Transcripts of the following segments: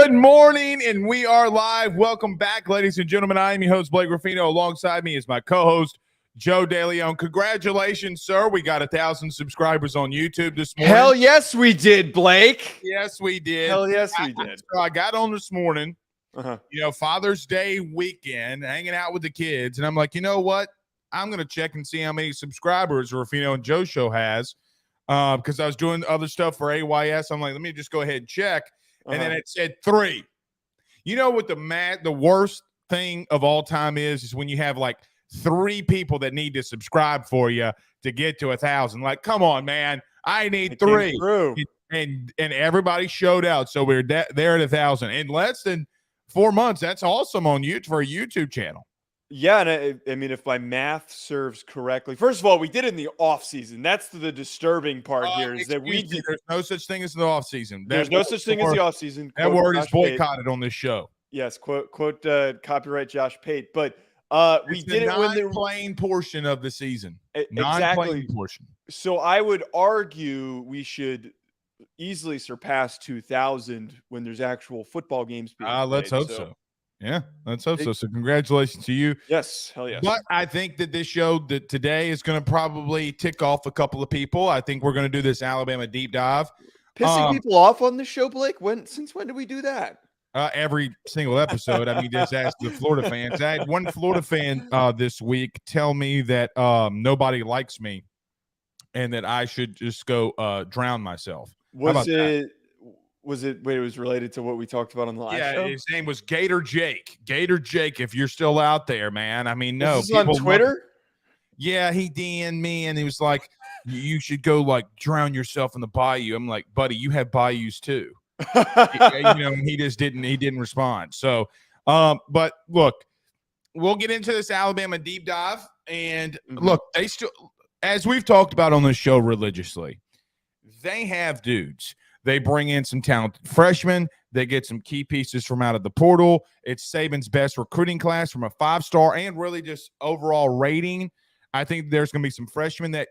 Good morning, and we are live. Welcome back, ladies and gentlemen. I am your host, Blake Ruffino. Alongside me is my co-host, Joe DeLeone. Congratulations, sir. We got 1,000 subscribers on YouTube this morning. Hell yes, we did, Blake. Yes, we did. Hell yes, we did. So I got on this morning, Father's Day weekend, hanging out with the kids, and I'm like, you know what? I'm going to check and see how many subscribers Ruffino and Joe show has because I was doing other stuff for AYS. I'm like, let me just go ahead and check. And then it said 3. You know what the worst thing of all time is when you have like 3 people that need to subscribe for you to get to 1,000. Like, come on, man. I need 3. And everybody showed out. So we're there at 1,000 in less than 4 months. That's awesome on YouTube for a YouTube channel. Yeah, and I mean, if my math serves correctly, first of all, we did it in the off season. That's the disturbing part here is that there's no such thing as the off season. There's no such thing as the off season. That word is boycotted on this show. Yes, quote copyright Josh Pate. But we did it when the playing portion of the season. Exactly. Portion. So I would argue we should easily surpass 2,000 when there's actual football games being played. Let's hope so. Yeah, let's hope so. So congratulations to you. Yes, hell yes. But I think that this show today is going to probably tick off a couple of people. I think we're going to do this Alabama deep dive. Pissing people off on this show, Blake? Since when did we do that? Every single episode. I mean, just ask the Florida fans. I had one Florida fan this week tell me that nobody likes me and that I should just go drown myself. It was related to what we talked about on the last show? Yeah, his name was Gator Jake. Gator Jake, if you're still out there, man. I mean, no. This is on Twitter? Yeah, he DM'd me, and he was like, you should go, like, drown yourself in the bayou. I'm like, buddy, you have bayous too. He just didn't respond. So, but look, we'll get into this Alabama deep dive. And look, they still, as we've talked about on this show religiously, they have dudes. They bring in some talented freshmen. They get some key pieces from out of the portal. It's Saban's best recruiting class from a 5-star and really just overall rating. I think there's going to be some freshmen that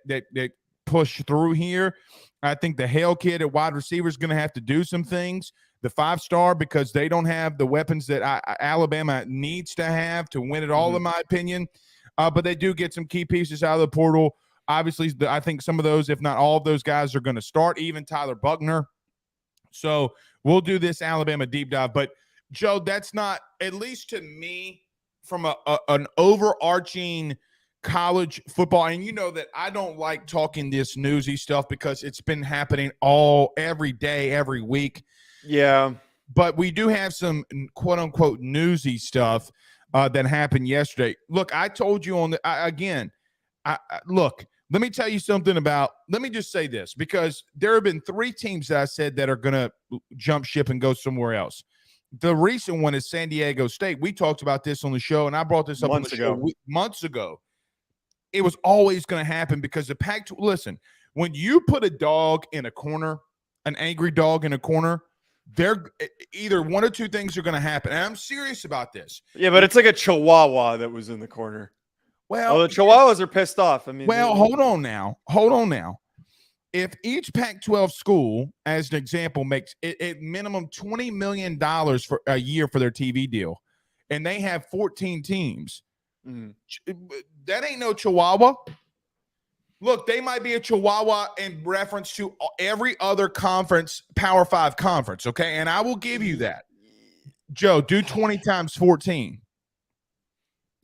push through here. I think the Hale kid at wide receiver is going to have to do some things. The 5-star, because they don't have the weapons that Alabama needs to have to win it all, in my opinion. But they do get some key pieces out of the portal. Obviously, I think some of those, if not all of those guys, are going to start, even Tyler Buckner. So we'll do this Alabama deep dive. But, Joe, that's not, at least to me, from an overarching college football. And you know that I don't like talking this newsy stuff because it's been happening every day, every week. Yeah. But we do have some quote-unquote newsy stuff that happened yesterday. Look, I told you look, let me tell you something let me just say this, because there have been 3 teams that I said that are going to jump ship and go somewhere else. The recent one is San Diego State. We talked about this on the show, and I brought this up months ago. It was always going to happen because the Pac-12, listen, when you put a dog in a corner, an angry dog in a corner, they're either one or 2 things are going to happen. And I'm serious about this. Yeah, but it's like a chihuahua that was in the corner. Well, the Chihuahuas are pissed off. I mean, hold on now. If each Pac-12 school, as an example, makes it minimum $20 million for a year for their TV deal, and they have 14 teams, that ain't no Chihuahua. Look, they might be a Chihuahua in reference to every other conference, Power 5 conference, okay? And I will give you that. Joe, do 20 times 14.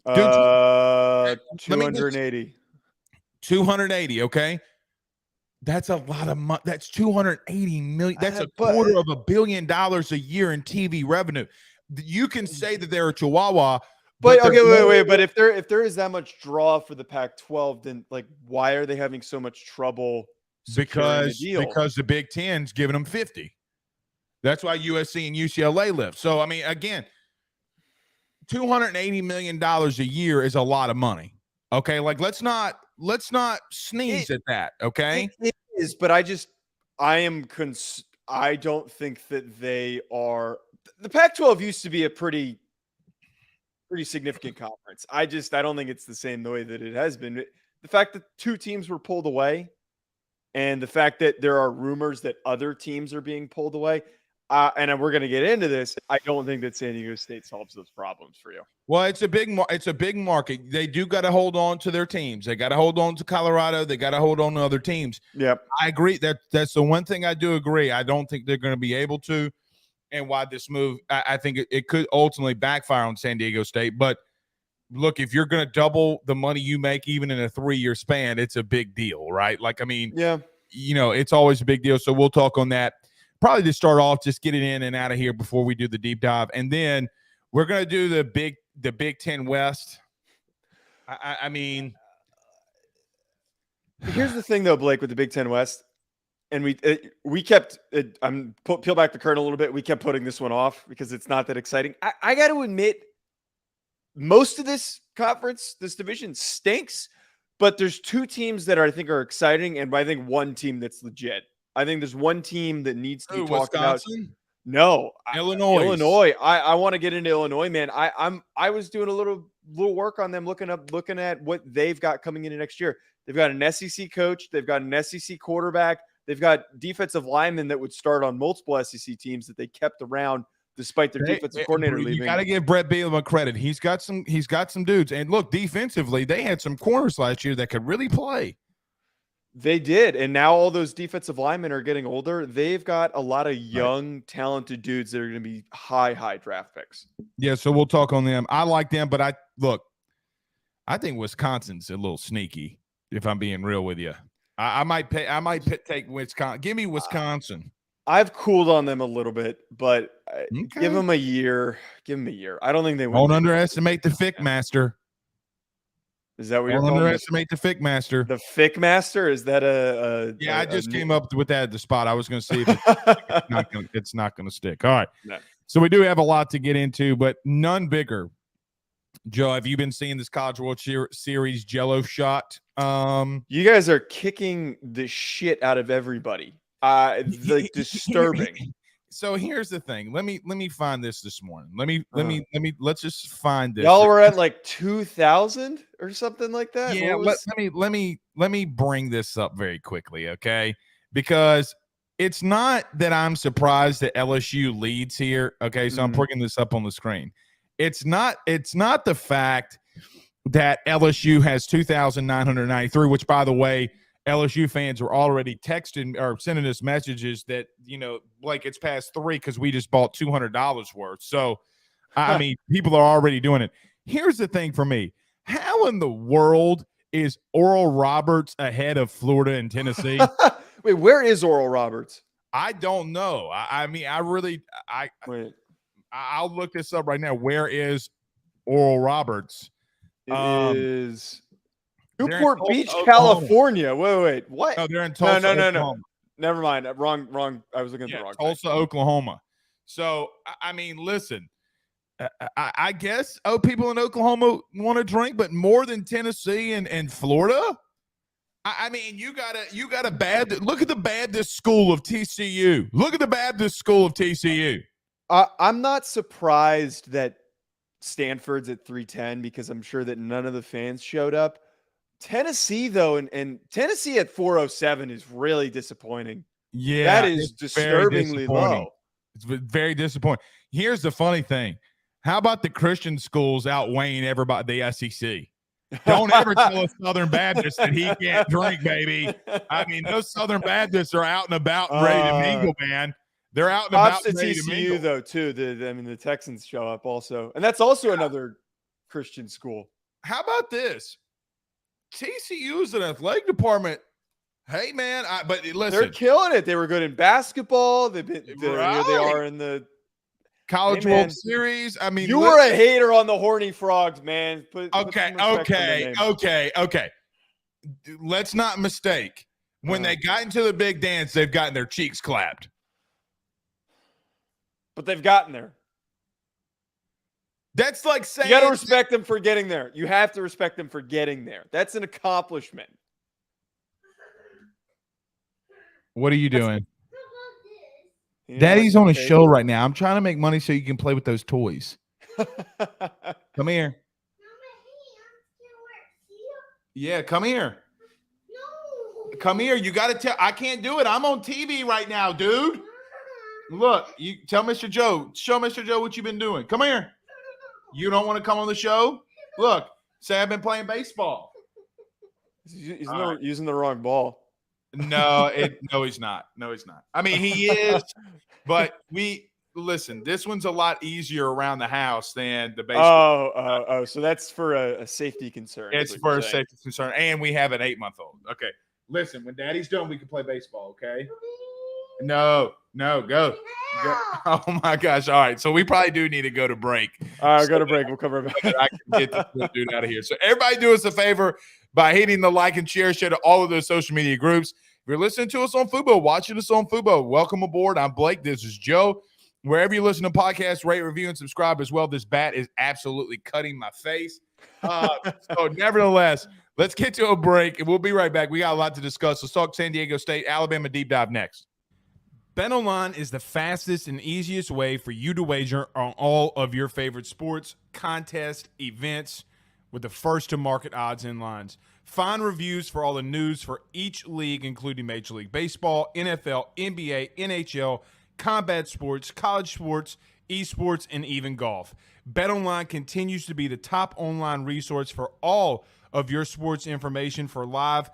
280. 280, okay? That's a lot of money. That's $280 million. That's $250 million a year in TV revenue. You can say that they're a Chihuahua, but okay, wait. But if there is that much draw for the Pac-12, then like, why are they having so much trouble? Because the Big Ten's giving them 50. That's why USC and UCLA live. So I mean, again, $280 million a year is a lot of money. Okay, like let's not sneeze at that. Okay, it is, but I don't think that they are. The Pac-12 used to be a pretty significant conference. I don't think it's the same the way that it has been. The fact that 2 teams were pulled away, and the fact that there are rumors that other teams are being pulled away, and we're going to get into this. I don't think that San Diego State solves those problems for you. Well, it's a big market. They do got to hold on to their teams. They got to hold on to Colorado. They got to hold on to other teams. Yep. I agree. That's the one thing I do agree. I don't think they're going to be able to, and why this move, I think it could ultimately backfire on San Diego State. But look, if you're going to double the money you make even in a 3-year span, it's a big deal, right? Like, I mean, yeah, it's always a big deal. So we'll talk on that. Probably to start off, just get it in and out of here before we do the deep dive. And then we're going to do the Big Ten West. I mean, here's the thing though, Blake, with the Big Ten West, and we kept it. Peel back the curtain a little bit. We kept putting this one off because it's not that exciting. I got to admit, most of this conference, this division stinks, but there's 2 teams that I think are exciting, and I think one team that's legit. I think there's one team that needs to be talked Wisconsin? about. No, Illinois. I want to get into Illinois, man. I was doing a little work on them, looking at what they've got coming into next year. They've got an SEC coach. They've got an SEC quarterback. They've got defensive linemen that would start on multiple SEC teams that they kept around despite their defensive coordinator leaving. You got to give Brett Bielema credit. He's got some dudes. And look, defensively, they had some corners last year that could really play. They did. And now all those defensive linemen are getting older. They've got a lot of young, talented dudes that are going to be high draft picks. Yeah, so we'll talk on them. I like them, but I think Wisconsin's a little sneaky, if I'm being real with you. I might take Wisconsin. Give me Wisconsin. I've cooled on them a little bit, but give them a year. Give them a year. I don't think they win. Don't underestimate the Fick Master. Is that what you're calling? Don't underestimate the Fick Master. The Fick Master? Is that I just came up with that at the spot. I was going to see if it's not going to stick. All right. No. So we do have a lot to get into, but none bigger. Joe, have you been seeing this College World Series Jello shot? You guys are kicking the shit out of everybody. Like disturbing. So here's the thing. Let me find this morning. Let's just find this. Y'all were at like 2,000 or something like that. Yeah. Let me bring this up very quickly, okay? Because it's not that I'm surprised that LSU leads here. Okay, so I'm bringing this up on the screen. It's not the fact that LSU has 2,993, which, by the way, LSU fans were already texting or sending us messages that, like it's past 3 because we just bought $200 worth. So, I mean, people are already doing it. Here's the thing for me. How in the world is Oral Roberts ahead of Florida and Tennessee? Wait, where is Oral Roberts? I don't know. I'll look this up right now. Where is Oral Roberts? It is Newport Beach, Oklahoma. California. Wait. What? No, they're in Tulsa. No. Never mind. Wrong. I was looking at the wrong Tulsa, thing. Oklahoma. So, I mean, listen, I guess people in Oklahoma want to drink, but more than Tennessee and Florida. I mean, you got a bad look at the Baptist school of TCU. Look at the Baptist school of TCU. I'm not surprised that Stanford's at 310 because I'm sure that none of the fans showed up. Tennessee, though, and Tennessee at 407 is really disappointing. Yeah, that is disturbingly low. It's very disappointing. Here's the funny thing. How about the Christian schools outweighing everybody, the SEC? Don't ever tell a Southern Baptist that he can't drink, baby. I mean, those Southern Baptists are out and about and ready to mingle, man. They're out and about and ready to mingle. TCU, though, too. The Texans show up also. And that's also another Christian school. How about this? TCU's an athletic department. Hey, man, but listen. They're killing it. They were good in basketball. They've been right. They are in the College World Series. I mean, you were a hater on the Horny Frogs, man. Okay. Let's not mistake. When they got into the big dance, they've gotten their cheeks clapped. But they've gotten there. That's like saying you got to respect them for getting there. You have to respect them for getting there. That's an accomplishment. What are you doing? Daddy's on a show right now. I'm trying to make money so you can play with those toys. Come here. Yeah, come here. No. Come here. You got to tell. I can't do it. I'm on TV right now, dude. Look, you tell Mr. Joe. Show Mr. Joe what you've been doing. Come here. You don't want to come on the show? Look, say I've been playing baseball. He's using the wrong ball. No, he's not. No, he's not. I mean, he is, but listen, this one's a lot easier around the house than the baseball. Oh, so that's for a safety concern. It's for a safety concern, and we have an 8-month-old. Okay, listen, when Daddy's done, we can play baseball. Okay. No, go. Oh my gosh! All right, so we probably do need to go to break. All right, go to break. We'll cover it back. I can get this dude out of here. So everybody, do us a favor by hitting the like and share to all of those social media groups. If you're listening to us on Fubo, watching us on Fubo, welcome aboard. I'm Blake. This is Joe. Wherever you listen to podcasts, rate, review, and subscribe as well. This bat is absolutely cutting my face. So nevertheless, let's get to a break, and we'll be right back. We got a lot to discuss. Let's talk San Diego State, Alabama deep dive next. BetOnline is the fastest and easiest way for you to wager on all of your favorite sports, contests, events with the first-to-market odds and lines. Find reviews for all the news for each league, including Major League Baseball, NFL, NBA, NHL, combat sports, college sports, esports, and even golf. BetOnline continues to be the top online resource for all of your sports information for live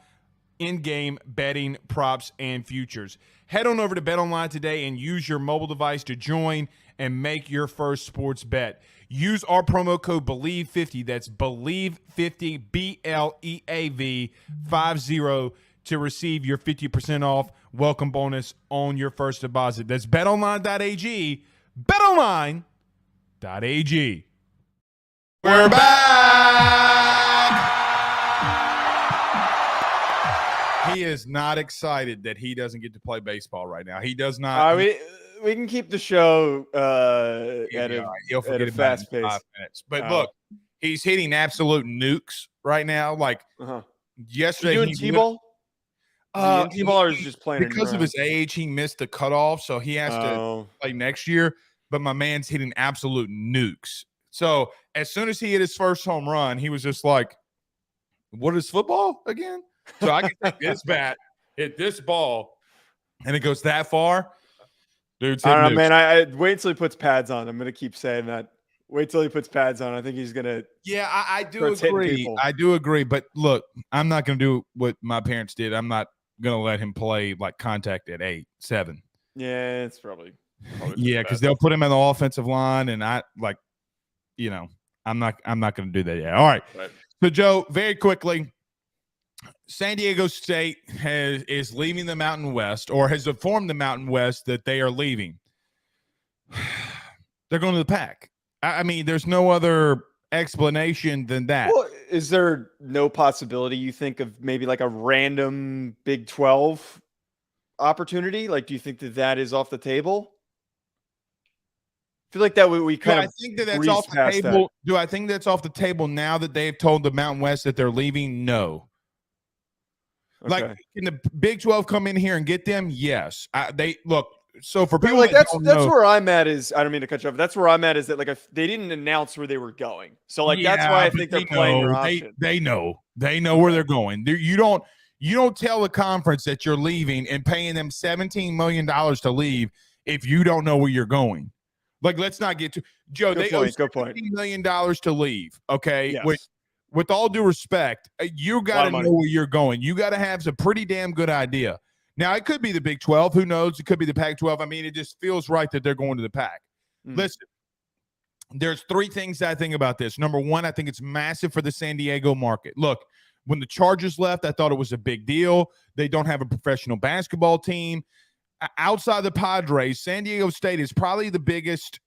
in-game betting, props, and futures. Head on over to BetOnline today and use your mobile device to join and make your first sports bet. Use our promo code BELIEVE50, that's BELIEVE50, BLEAV 50, to receive your 50% off welcome bonus on your first deposit. That's betonline.ag, betonline.ag. We're back! He is not excited that he doesn't get to play baseball right now. He does not. We can keep the show he'll forget at a fast pace. 5 minutes. But look, he's hitting absolute nukes right now. Like yesterday, doing T-ball. T-ball is just playing because of his age. He missed the cutoff, so he has to play next year. But my man's hitting absolute nukes. So as soon as he hit his first home run, he was just like, "What is football again?" So I can take this bat, hit this ball, and it goes that far. Dude, I don't know, man. I wait until he puts pads on. I'm gonna keep saying that. Wait till he puts pads on. I think he's gonna. Yeah, I do agree. I do agree. But look, I'm not gonna do what my parents did. I'm not gonna let him play like contact at 8, 7. Yeah, it's probably yeah, because they'll put him in the offensive line, and I'm not gonna do that yet. All right. So Joe, very quickly. San Diego State is leaving the Mountain West, or has informed the Mountain West that they are leaving. They're going to the Pac. I mean, there's no other explanation than that. Well, is there no possibility you think of maybe like a random Big 12 opportunity? Like, do you think that is off the table? I feel like that we kind of. I think that's off the table. Do I think that's off the table now that they've told the Mountain West that they're leaving? No. Okay. Like, can the Big 12 come in here and get them? Yes. They look. So for people like that's where I'm at is I don't mean to cut you off. That's where I'm at is that like if they didn't announce where they were going. So like that's why I think they're playing their option. They know where they're going. You don't tell the conference that you're leaving and paying them $17 million to leave if you don't know where you're going. Like, let's not get to Joe. They owe $17 million to leave. Okay. Yes. With all due respect, you got to know where you're going. You got to have some pretty damn good idea. Now, it could be the Big 12. Who knows? It could be the Pac-12. I mean, it just feels right that they're going to the Pac. Listen, there's 3 things that I think about this. Number one, I think it's massive for the San Diego market. Look, when the Chargers left, I thought it was a big deal. They don't have a professional basketball team. Outside the Padres, San Diego State is probably the biggest,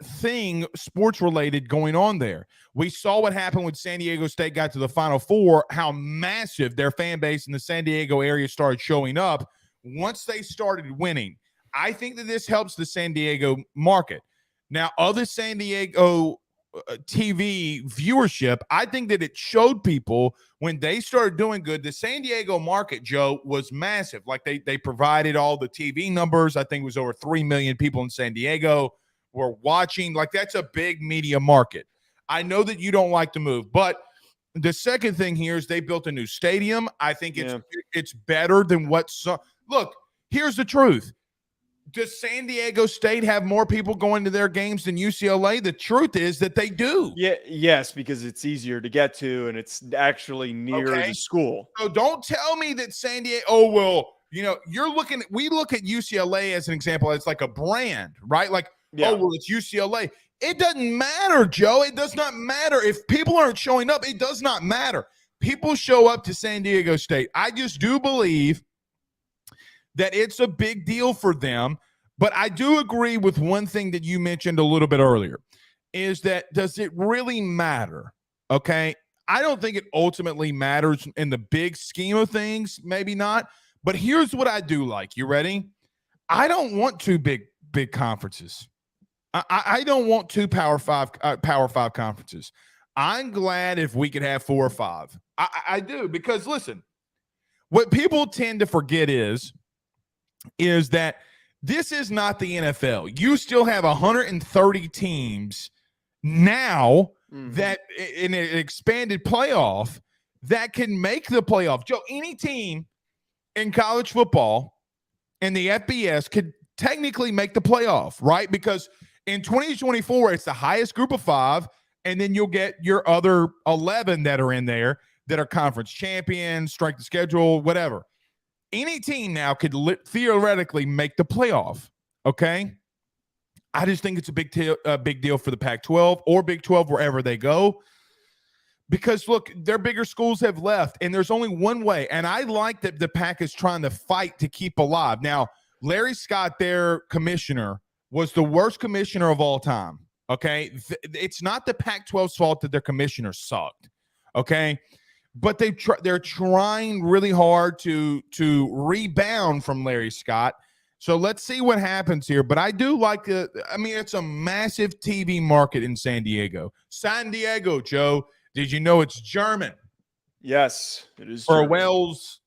thing sports related going on there. We saw what happened when San Diego State got to the Final Four, how massive their fan base in the San Diego area started showing up once they started winning. I think that this helps the San Diego market. Now, other San Diego TV viewership, I think that it showed people when they started doing good. The San Diego market, Joe, was massive. Like they provided all the TV numbers. I think it was over 3 million people in San Diego were watching. Like, that's a big media market. I know that you don't like to move, but the second thing here is they built a new stadium. I think it's better than look, Here's the truth. Does San Diego State have more people going to their games than UCLA? The truth is that they do. Yeah, yes, because it's easier to get to and it's actually near the school. So don't tell me that San Diego, oh, well, we look at UCLA as an example, as like a brand, right? Like, oh, well, it's UCLA. It doesn't matter, Joe. It does not matter. If people aren't showing up, it does not matter. People show up to San Diego State. I just do believe that it's a big deal for them. But I do agree with one thing that you mentioned a little bit earlier, is that does it really matter? Okay. I don't think it ultimately matters in the big scheme of things. Maybe not. But here's what I do like. You ready? I don't want two big conferences. I don't want two Power Five conferences. I'm glad if we could have 4 or 5. I do, because listen, what people tend to forget is that this is not the NFL. You still have 130 teams now that in an expanded playoff that can make the playoff. Joe, any team in college football in the FBS could technically make the playoff, right? Because in 2024, it's the highest group of 5, and then you'll get your other 11 that are in there that are conference champions, strength of schedule, whatever. Any team now could theoretically make the playoff, okay? I just think it's a big deal for the Pac-12 or Big 12, wherever they go. Because, look, their bigger schools have left, and there's only one way. And I like that the Pac is trying to fight to keep alive. Now, Larry Scott, their commissioner, was the worst commissioner of all time, okay? It's not the Pac-12's fault that their commissioner sucked, okay? But they're trying really hard to rebound from Larry Scott. So let's see what happens here. But I do like it's a massive TV market in San Diego. San Diego, Joe. Did you know it's German? Yes, it is. Or Wales.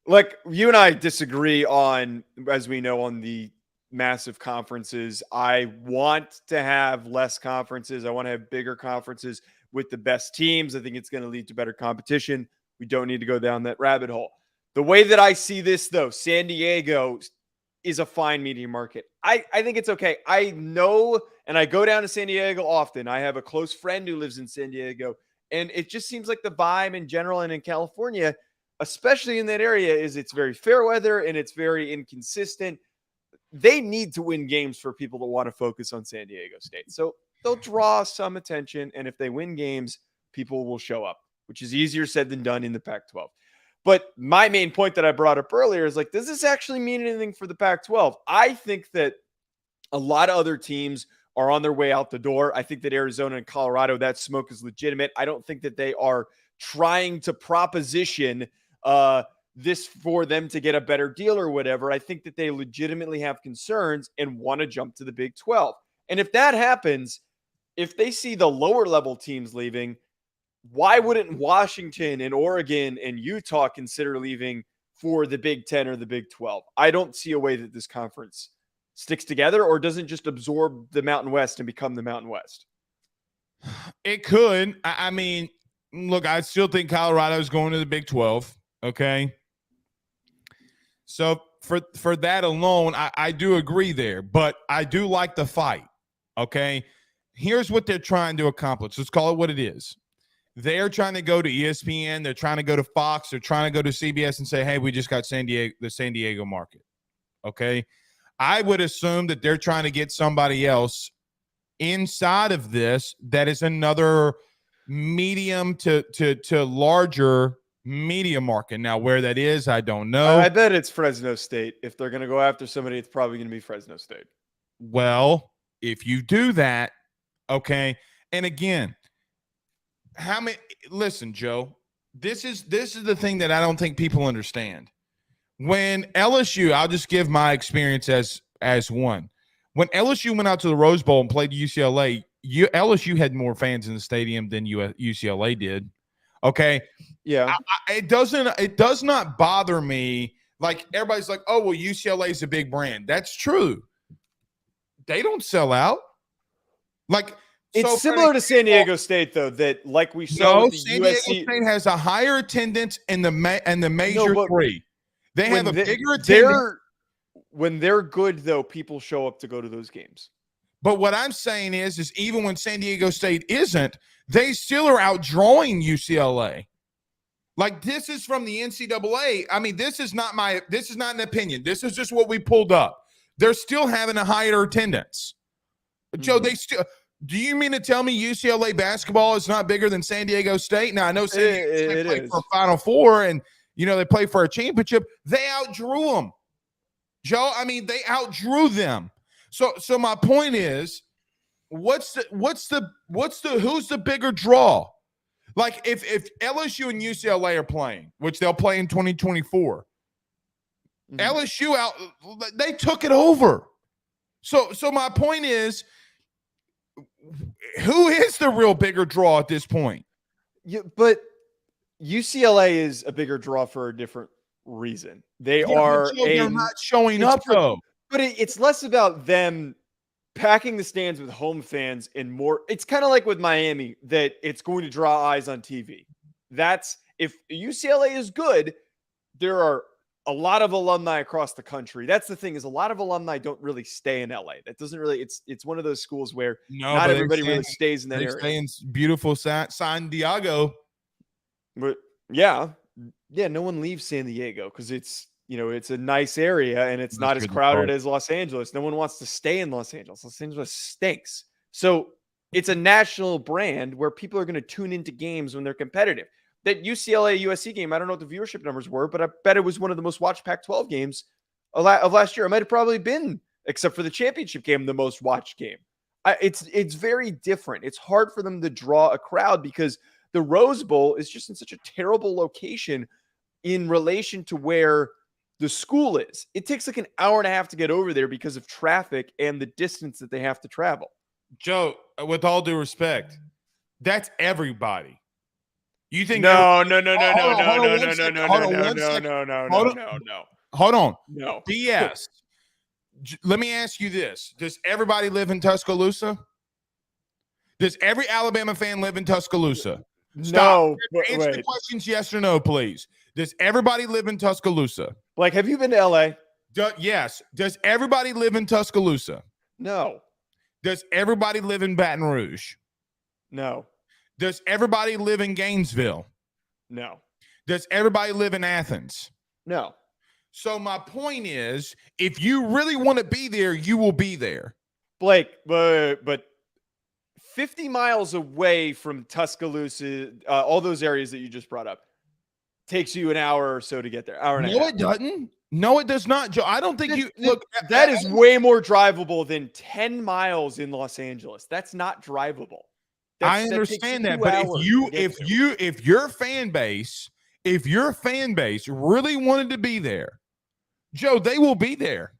Like you and I disagree on, as we know, on the massive conferences. I want to have less conferences. I want to have bigger conferences with the best teams. I think it's going to lead to better competition. We don't need to go down that rabbit hole. The way that I see this, though, San Diego is a fine media market. I think it's okay. I know, and I go down to San Diego often. I have a close friend who lives in San Diego, and it just seems like the vibe in general and in California, especially in that area, is it's very fair weather and it's very inconsistent. They need to win games for people to want to focus on San Diego State. So they'll draw some attention, and if they win games, people will show up, which is easier said than done in the Pac-12. But my main point that I brought up earlier is, like, does this actually mean anything for the Pac-12? I think that a lot of other teams are on their way out the door. I think that Arizona and Colorado, that smoke is legitimate. I don't think that they are trying to proposition this for them to get a better deal or whatever. I think that they legitimately have concerns and want to jump to the Big 12. And if that happens, if they see the lower level teams leaving, why wouldn't Washington and Oregon and Utah consider leaving for the Big 10 or the Big 12? I don't see a way that this conference sticks together or doesn't just absorb the Mountain West and become the Mountain West. It could. I mean, look, I still think Colorado is going to the Big 12, okay? So for that alone, I do agree there, but I do like the fight, okay? Here's what they're trying to accomplish. Let's call it what it is. They're trying to go to ESPN. They're trying to go to Fox. They're trying to go to CBS and say, hey, we just got the San Diego market. Okay. I would assume that they're trying to get somebody else inside of this that is another medium to larger media market. Now, where that is, I don't know. I bet it's Fresno State. If they're going to go after somebody, it's probably going to be Fresno State. Well, if you do that, okay. And again, listen, Joe, this is the thing that I don't think people understand. When LSU, I'll just give my experience as one. When LSU went out to the Rose Bowl and played UCLA, LSU had more fans in the stadium than UCLA did. Okay. Yeah. It does not bother me. Like, everybody's like, oh, well, UCLA is a big brand. That's true. They don't sell out. Like, it's similar to San Diego State, though, that like we saw with the San USC. Diego State has a higher attendance in the major three. They have a bigger attendance. When they're good, though, people show up to go to those games. But what I'm saying is even when San Diego State isn't, they still are outdrawing UCLA. Like, this is from the NCAA. I mean, this is not an opinion. This is just what we pulled up. They're still having a higher attendance. Joe, do you mean to tell me UCLA basketball is not bigger than San Diego State? Now, I know San Diego State played for a Final Four and, they play for a championship. They outdrew them. Joe, I mean, they outdrew them. So my point is, who's the bigger draw? Like, if LSU and UCLA are playing, which they'll play in 2024, LSU they took it over. So my point is, who is the real bigger draw at this point? Yeah, but UCLA is a bigger draw for a different reason. They're not showing up. But it's less about them packing the stands with home fans and more. It's kind of like with Miami, that it's going to draw eyes on TV. That's if UCLA is good, there are a lot of alumni across the country. That's the thing, is a lot of alumni don't really stay in LA. That doesn't really, it's one of those schools where not everybody really stays in that area. They stay in beautiful San Diego. But yeah, no one leaves San Diego because it's a nice area and it's not as crowded as Los Angeles. No one wants to stay in Los Angeles. Los Angeles stinks. So it's a national brand where people are going to tune into games when they're competitive. That UCLA USC game, I don't know what the viewership numbers were, but I bet it was one of the most watched Pac-12 games of last year. It might have probably been, except for the championship game, the most watched game. It's very different. It's hard for them to draw a crowd because the Rose Bowl is just in such a terrible location in relation to where the school is. It takes like an hour and a half to get over there because of traffic and the distance that they have to travel. Joe, with all due respect, that's everybody. You think no. Hold on. No. BS. Let me ask you this. Does everybody live in Tuscaloosa? Does every Alabama fan live in Tuscaloosa? Stop. No. Answer the questions yes or no, please. Does everybody live in Tuscaloosa? Like, have you been to LA? Yes. Does everybody live in Tuscaloosa? No. Does everybody live in Baton Rouge? No. Does everybody live in Gainesville? No. Does everybody live in Athens? No. So my point is, if you really want to be there, you will be there. Blake, but 50 miles away from Tuscaloosa, all those areas that you just brought up, takes you an hour or so to get there. Hour and a half. No, it doesn't. No, it does not, Joe. I don't think look. That is way more drivable than 10 miles in Los Angeles. That's not drivable. I understand that, but if your fan base really wanted to be there, Joe, they will be there.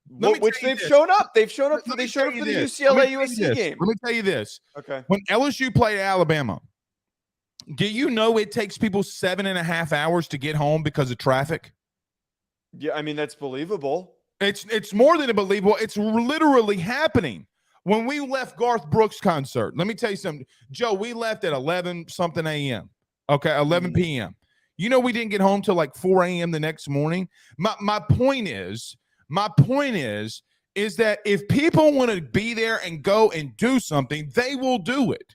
Which they've shown up. They've shown up for the UCLA USC game. Let me tell you this. Okay. When LSU played Alabama, do you know it takes people 7.5 hours to get home because of traffic? Yeah, I mean, that's believable. It's more than believable. It's literally happening. When we left Garth Brooks' concert, let me tell you something. Joe, we left at 11-something a.m. Okay, 11 p.m. You know we didn't get home till like 4 a.m. the next morning. My point is that if people want to be there and go and do something, they will do it.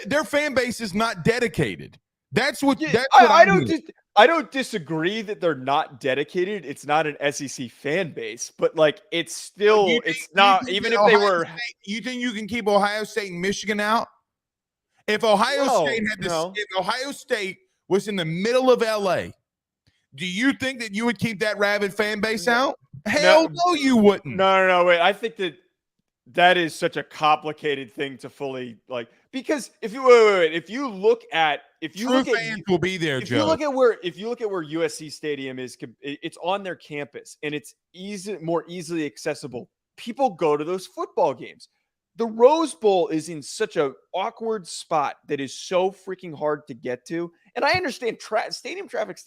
Their fan base is not dedicated. I don't disagree that they're not dedicated. It's not an SEC fan base, but like it's still not even if they were. You think you can keep Ohio State and Michigan out? If Ohio State was in the middle of LA, do you think that you would keep that rabid fan base out? Hell no, you wouldn't. No, wait. I think that is such a complicated thing to fully like, because if you look at fans will be there, Joe. If you look at where USC Stadium is, it's on their campus and it's more easily accessible. People go to those football games. The Rose Bowl is in such an awkward spot that is so freaking hard to get to. And I understand stadium traffic,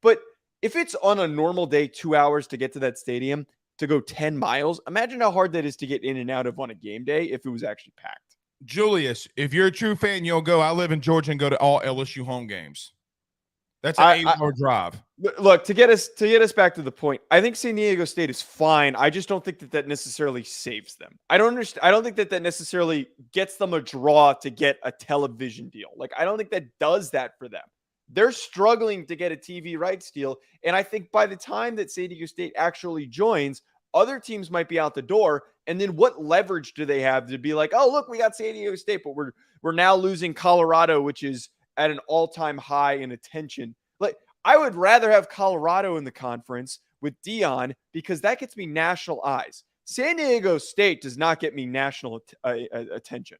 but if it's on a normal day, 2 hours to get to that stadium, to go 10 miles, imagine how hard that is to get in and out of on a game day if it was actually packed. Julius, if you're a true fan, you'll go. I live in Georgia and go to all LSU home games. That's an 8-hour drive. Look, to get us back to the point, I think San Diego State is fine. I just don't think that necessarily saves them. I don't understand. I don't think that necessarily gets them a draw to get a television deal. Like, I don't think that does that for them. They're struggling to get a TV rights deal, and I think by the time that San Diego State actually joins, other teams might be out the door. And then what leverage do they have to be like, oh, look, we got San Diego State, but we're now losing Colorado, which is at an all-time high in attention. Like, I would rather have Colorado in the conference with Deion because that gets me national eyes. San Diego State does not get me national attention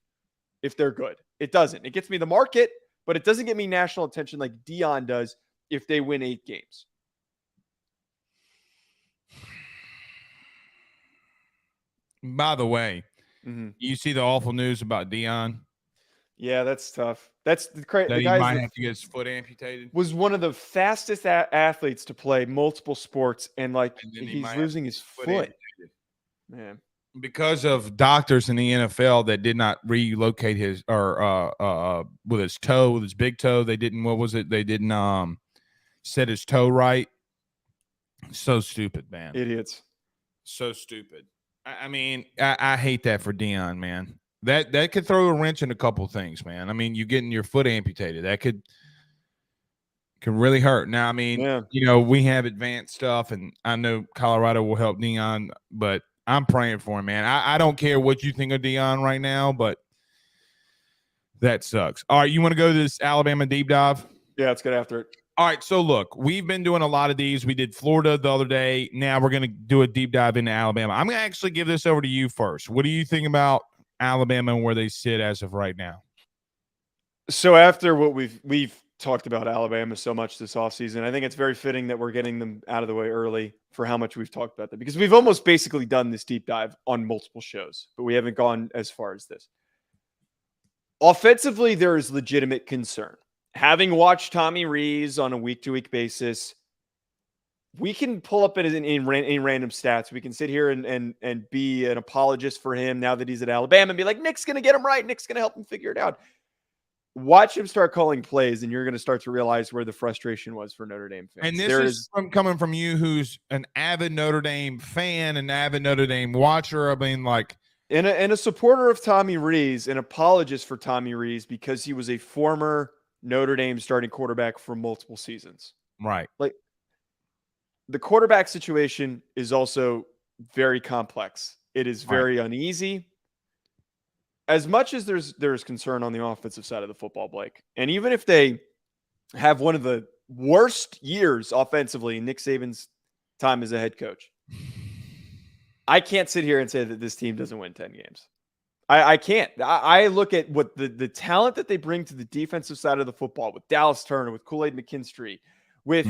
if they're good. It doesn't. It gets me the market, but it doesn't get me national attention like Deion does if they win 8 games. By the way, you see the awful news about Deion? Yeah, that's tough. That's the crazy. That he might have to get his foot amputated. Was one of the fastest athletes to play multiple sports, and he's losing his foot. Man, because of doctors in the NFL that did not relocate his with his toe, with his big toe, they didn't. What was it? They didn't set his toe right. So stupid, man. Idiots. So stupid. I mean, I hate that for Deion, man. That could throw a wrench in a couple things, man. I mean, you getting your foot amputated, that can really hurt. Now, I mean, we have advanced stuff, and I know Colorado will help Deion, but I'm praying for him, man. I don't care what you think of Deion right now, but that sucks. All right, you want to go to this Alabama deep dive? Yeah, let's get after it. All right, so look, we've been doing a lot of these. We did Florida the other day. Now we're going to do a deep dive into Alabama. I'm going to actually give this over to you first. What do you think about Alabama and where they sit as of right now? So after what we've talked about Alabama so much this offseason, I think it's very fitting that we're getting them out of the way early for how much we've talked about them, because we've almost basically done this deep dive on multiple shows, but we haven't gone as far as this. Offensively, there is legitimate concern. Having watched Tommy Rees on a week-to-week basis, we can pull up in random stats. We can sit here and be an apologist for him now that he's at Alabama and be like, Nick's going to get him right. Nick's going to help him figure it out. Watch him start calling plays, and you're going to start to realize where the frustration was for Notre Dame fans. And this is coming from you, who's an avid Notre Dame fan, an avid Notre Dame watcher. I mean, like, and a supporter of Tommy Rees, an apologist for Tommy Rees because he was a former Notre Dame starting quarterback for multiple seasons. Right. Like, the quarterback situation is also very complex. It is very uneasy. As much as there's concern on the offensive side of the football, Blake, and even if they have one of the worst years offensively in Nick Saban's time as a head coach, I can't sit here and say that this team doesn't win 10 games. I can't. I look at what the talent that they bring to the defensive side of the football with Dallas Turner, with Kool-Aid McKinstry, with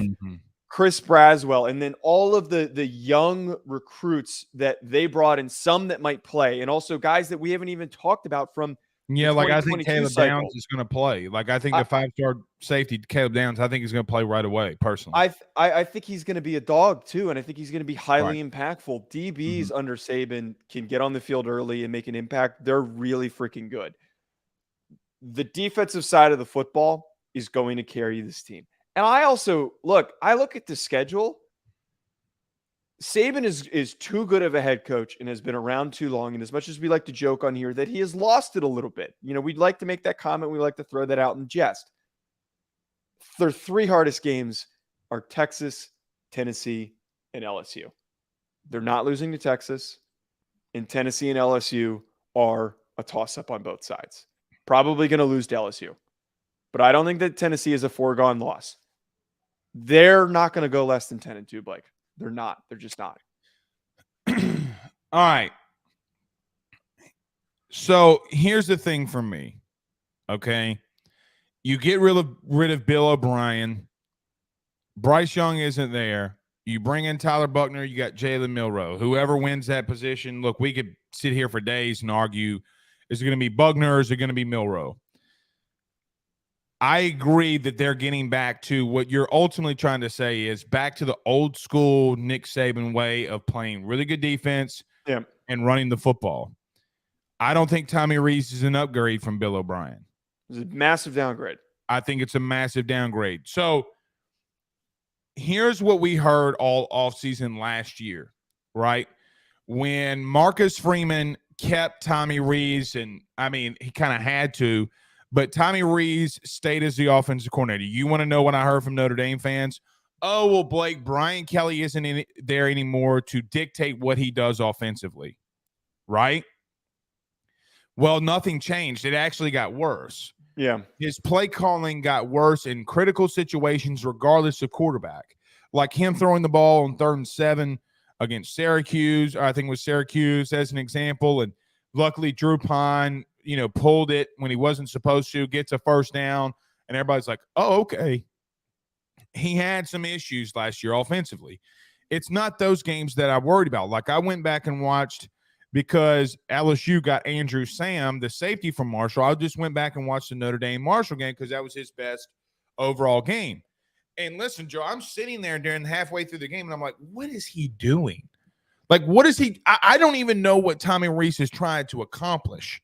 Chris Braswell, and then all of the young recruits that they brought in, some that might play, and also guys that we haven't even talked about from like I think Caleb Downs is going to play. Like, I think the 5-star safety Caleb Downs, I think he's going to play right away, personally. I think he's going to be a dog too, and I think he's going to be highly impactful. DBs under Saban can get on the field early and make an impact. They're really freaking good. The defensive side of the football is going to carry this team. And I look at the schedule. Saban is too good of a head coach and has been around too long. And as much as we like to joke on here that he has lost it a little bit, we'd like to make that comment. We like to throw that out in jest. Their 3 hardest games are Texas, Tennessee, and LSU. They're not losing to Texas, and Tennessee and LSU are a toss-up on both sides. Probably going to lose to LSU. But I don't think that Tennessee is a foregone loss. They're not going to go less than 10-2, Blake. They're not. They're just not. All right. So here's the thing for me. Okay. You get rid of Bill O'Brien. Bryce Young isn't there. You bring in Tyler Buckner. You got Jalen Milroe. Whoever wins that position, look, we could sit here for days and argue, is it going to be Buckner or is it going to be Milroe? I agree that they're getting back to what you're ultimately trying to say is back to the old school Nick Saban way of playing really good defense and running the football. I don't think Tommy Rees is an upgrade from Bill O'Brien. It's a massive downgrade. I think it's a massive downgrade. So here's what we heard all offseason last year, right? When Marcus Freeman kept Tommy Rees, and I mean, he kind of had to, but Tommy Rees stayed as the offensive coordinator. You want to know what I heard from Notre Dame fans? Oh, well, Blake, Brian Kelly isn't there anymore to dictate what he does offensively, right? Well, nothing changed. It actually got worse. Yeah. His play calling got worse in critical situations, regardless of quarterback. Like him throwing the ball on 3rd and 7 against Syracuse, or I think it was Syracuse as an example. And luckily, Drew Pine, pulled it when he wasn't supposed to, gets a first down, and everybody's like, oh, okay. He had some issues last year offensively. It's not those games that I worried about. Like I went back and watched, because LSU got Andrew Sam, the safety from Marshall. I just went back and watched the Notre Dame Marshall game because that was his best overall game. And listen, Joe, I'm sitting there during halfway through the game, and I'm like, what is he doing? Like, what is he? I don't even know what Tommy Rees is trying to accomplish,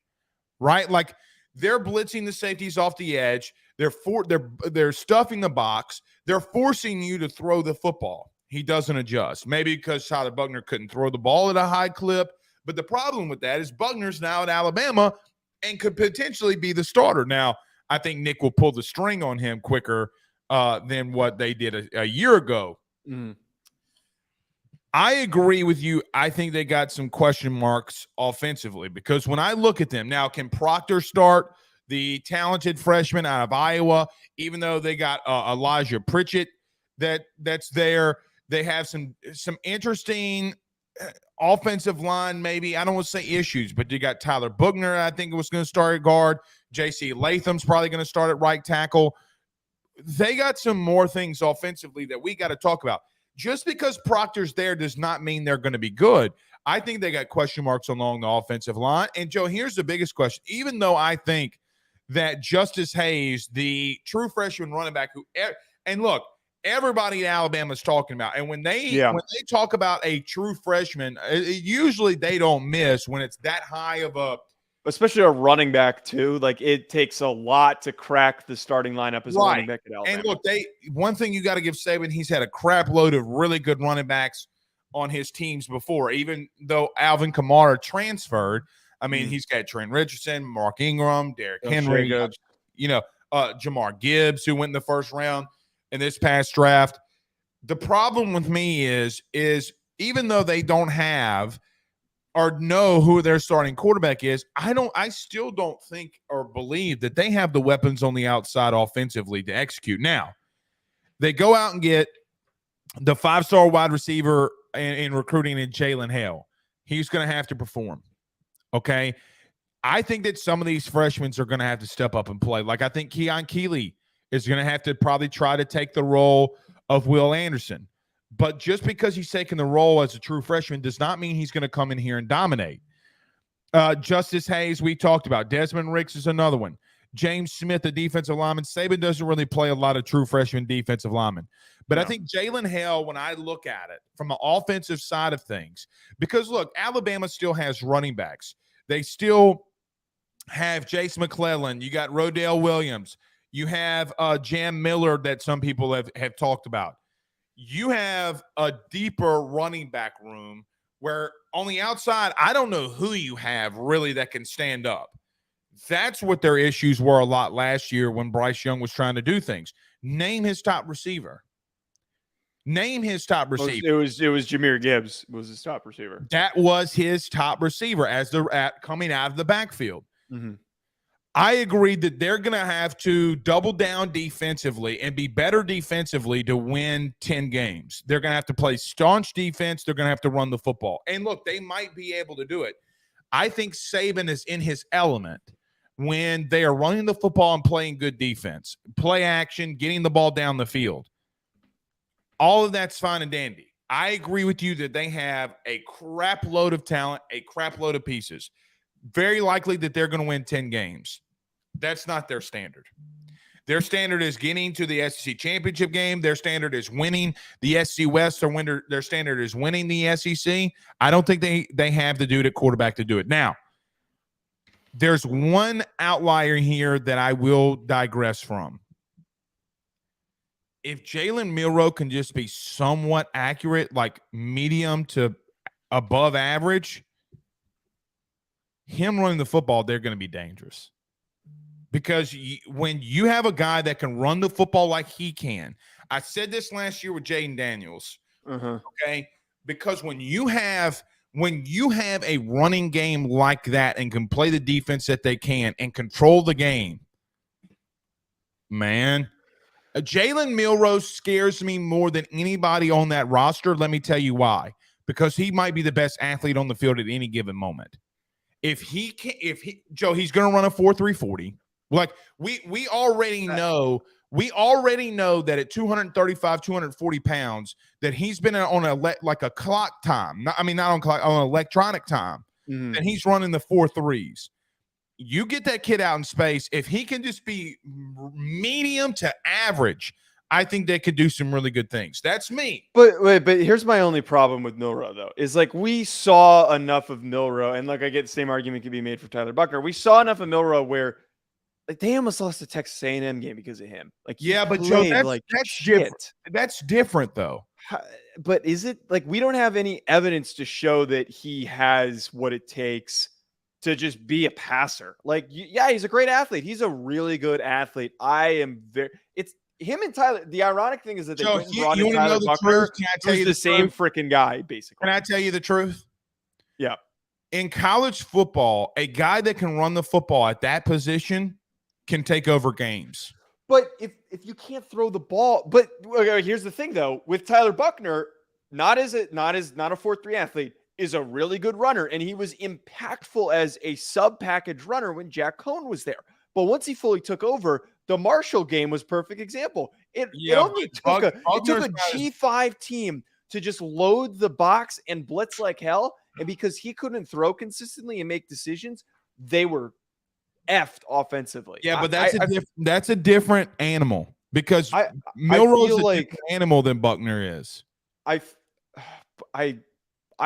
right? Like, they're blitzing the safeties off the edge. They're stuffing the box. They're forcing you to throw the football. He doesn't adjust. Maybe because Tyler Buckner couldn't throw the ball at a high clip. But the problem with that is Buckner's now at Alabama and could potentially be the starter. Now, I think Nick will pull the string on him quicker than what they did a year ago. Mm-hmm. I agree with you. I think they got some question marks offensively because when I look at them now, can Proctor start, the talented freshman out of Iowa, even though they got Elijah Pritchett that's there? They have some interesting offensive line, maybe. I don't want to say issues, but you got Tyler Buckner, I think it was going to start at guard. J.C. Latham's probably going to start at right tackle. They got some more things offensively that we got to talk about. Just because Proctor's there does not mean they're going to be good. I think they got question marks along the offensive line. And, Joe, here's the biggest question. Even though I think that Justice Hayes, the true freshman running back, and look, everybody in Alabama is talking about, and when they talk about a true freshman, usually they don't miss when it's that high of a, especially a running back too. Like it takes a lot to crack the starting lineup as a running back at Alabama. And look, one thing you got to give Saban, he's had a crap load of really good running backs on his teams before. Even though Alvin Kamara transferred, I mean, he's got Trent Richardson, Mark Ingram, Derrick Henry, Jamar Gibbs, who went in the first round in this past draft. The problem with me is even though they don't have or know who their starting quarterback is, I still don't think or believe that they have the weapons on the outside offensively to execute. Now, they go out and get the 5-star wide receiver in recruiting in Jalen Hale. He's going to have to perform. Okay. I think that some of these freshmen are going to have to step up and play. Like I think Keon Keeley is going to have to probably try to take the role of Will Anderson. But just because he's taking the role as a true freshman does not mean he's going to come in here and dominate. Justice Hayes, we talked about. Desmond Ricks is another one. James Smith, the defensive lineman. Saban doesn't really play a lot of true freshman defensive linemen. But I think Jalen Hale, when I look at it from an offensive side of things, because, look, Alabama still has running backs. They still have Jace McClellan. You got Rodale Williams. You have Jam Miller that some people have talked about. You have a deeper running back room where on the outside, I don't know who you have really that can stand up. That's what their issues were a lot last year when Bryce Young was trying to do things. Name his top receiver. Name his top receiver. It was Jahmyr Gibbs was his top receiver. That was his top receiver as they're coming out of the backfield. Mm-hmm. I agree that they're going to have to double down defensively and be better defensively to win 10 games. They're going to have to play staunch defense. They're going to have to run the football. And look, they might be able to do it. I think Saban is in his element when they are running the football and playing good defense, play action, getting the ball down the field. All of that's fine and dandy. I agree with you that they have a crap load of talent, a crap load of pieces. Very likely that they're going to win 10 games. That's not their standard. Their standard is getting to the SEC championship game. Their standard is winning the SEC West. Their standard is winning the SEC. I don't think they have the dude at quarterback to do it. Now, there's one outlier here that I will digress from. if Jalen Milroe can just be somewhat accurate, like medium to above average, him running the football, they're going to be dangerous. Because when you have a guy that can run the football like he can, I said this last year with Jaden Daniels, okay? Because when you have a running game like that and can play the defense that they can and control the game, man, Jalen Milroe scares me more than anybody on that roster. Let me tell you why. Because he might be the best athlete on the field at any given moment. Joe, he's going to run a 4.340. Like we already know that at 235, 240 pounds that he's been on a clock time. Not on clock, on electronic time. And he's running the 4.3s. You get that kid out in space. If he can just be medium to average, I think they could do some really good things. That's me. But here's my only problem with Milroe, though, is like we saw enough of Milroe, and like I get the same argument can be made for Tyler Buchner. We saw enough of Milroe where like they almost lost the Texas A&M game because of him. Like, yeah, but Joe, that's different. That's different, though. But is it like we don't have any evidence to show that he has what it takes to just be a passer? Like, yeah, he's a great athlete. He's a really good athlete. It's him and Tyler. The ironic thing is that they Joe, brought in Tyler Buchner, who's the same freaking guy, basically. Can I tell you the truth? Yeah. In college football, a guy that can run the football at that position can take over games. But if you can't throw the ball, but here's the thing though, with Tyler Buchner, not a 4.3 athlete, is a really good runner, and he was impactful as a sub-package runner when Jack Cohn was there. But once he fully took over, the Marshall game was perfect example. It only took a G5 team to just load the box and blitz like hell, and because he couldn't throw consistently and make decisions, they were effed offensively. Yeah, but that's a different animal because Milroe's a different animal than Buchner is. I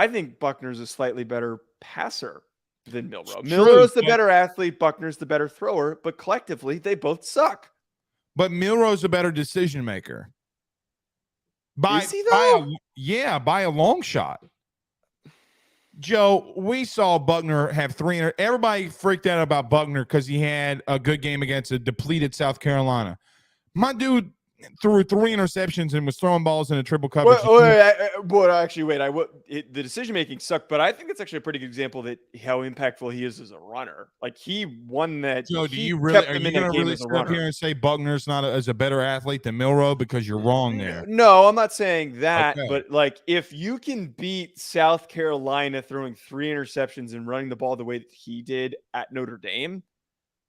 think Buckner's a slightly better passer than Milroe. Milroe's the better athlete, Buckner's the better thrower, but collectively they both suck. But Milroe's a better decision maker. Is he though? By a long shot. Joe, we saw Buchner have 300. Everybody freaked out about Buchner because he had a good game against a depleted South Carolina. My dude threw 3 interceptions and was throwing balls in a triple coverage. The decision making sucked, but I think it's actually a pretty good example that how impactful he is as a runner. Like he won that. Joe, are you going to really sit up here and say Buckner's not as a better athlete than Milroe? Because you're wrong there. No, I'm not saying that. Okay. But like if you can beat South Carolina throwing 3 interceptions and running the ball the way that he did at Notre Dame,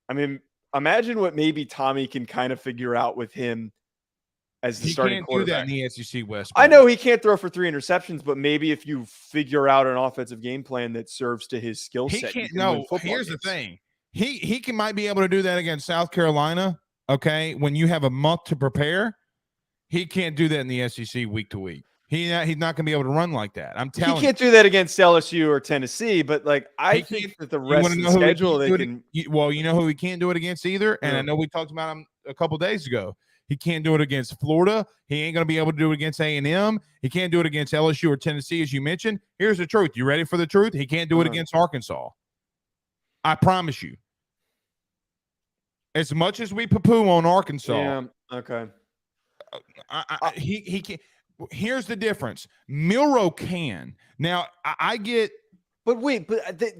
I mean, imagine what maybe Tommy can kind of figure out with him as the starting quarterback. He can't do that in the SEC West. I know he can't throw for 3 interceptions, but maybe if you figure out an offensive game plan that serves to his skill set. Here's the thing. He might be able to do that against South Carolina, okay, when you have a month to prepare. He can't do that in the SEC week to week. He's not going to be able to run like that. I'm telling you. He can't do that against LSU or Tennessee, but like I think that the rest of the schedule they can. Well, you know who he can't do it against either, and I know we talked about him a couple days ago. He can't do it against Florida. He ain't going to be able to do it against A&M. He can't do it against LSU or Tennessee, as you mentioned. Here's the truth. You ready for the truth? He can't do it against Arkansas. I promise you. As much as we poo-poo on Arkansas. Yeah, okay. He can't. Here's the difference. Milroe can. Now, I get. But wait,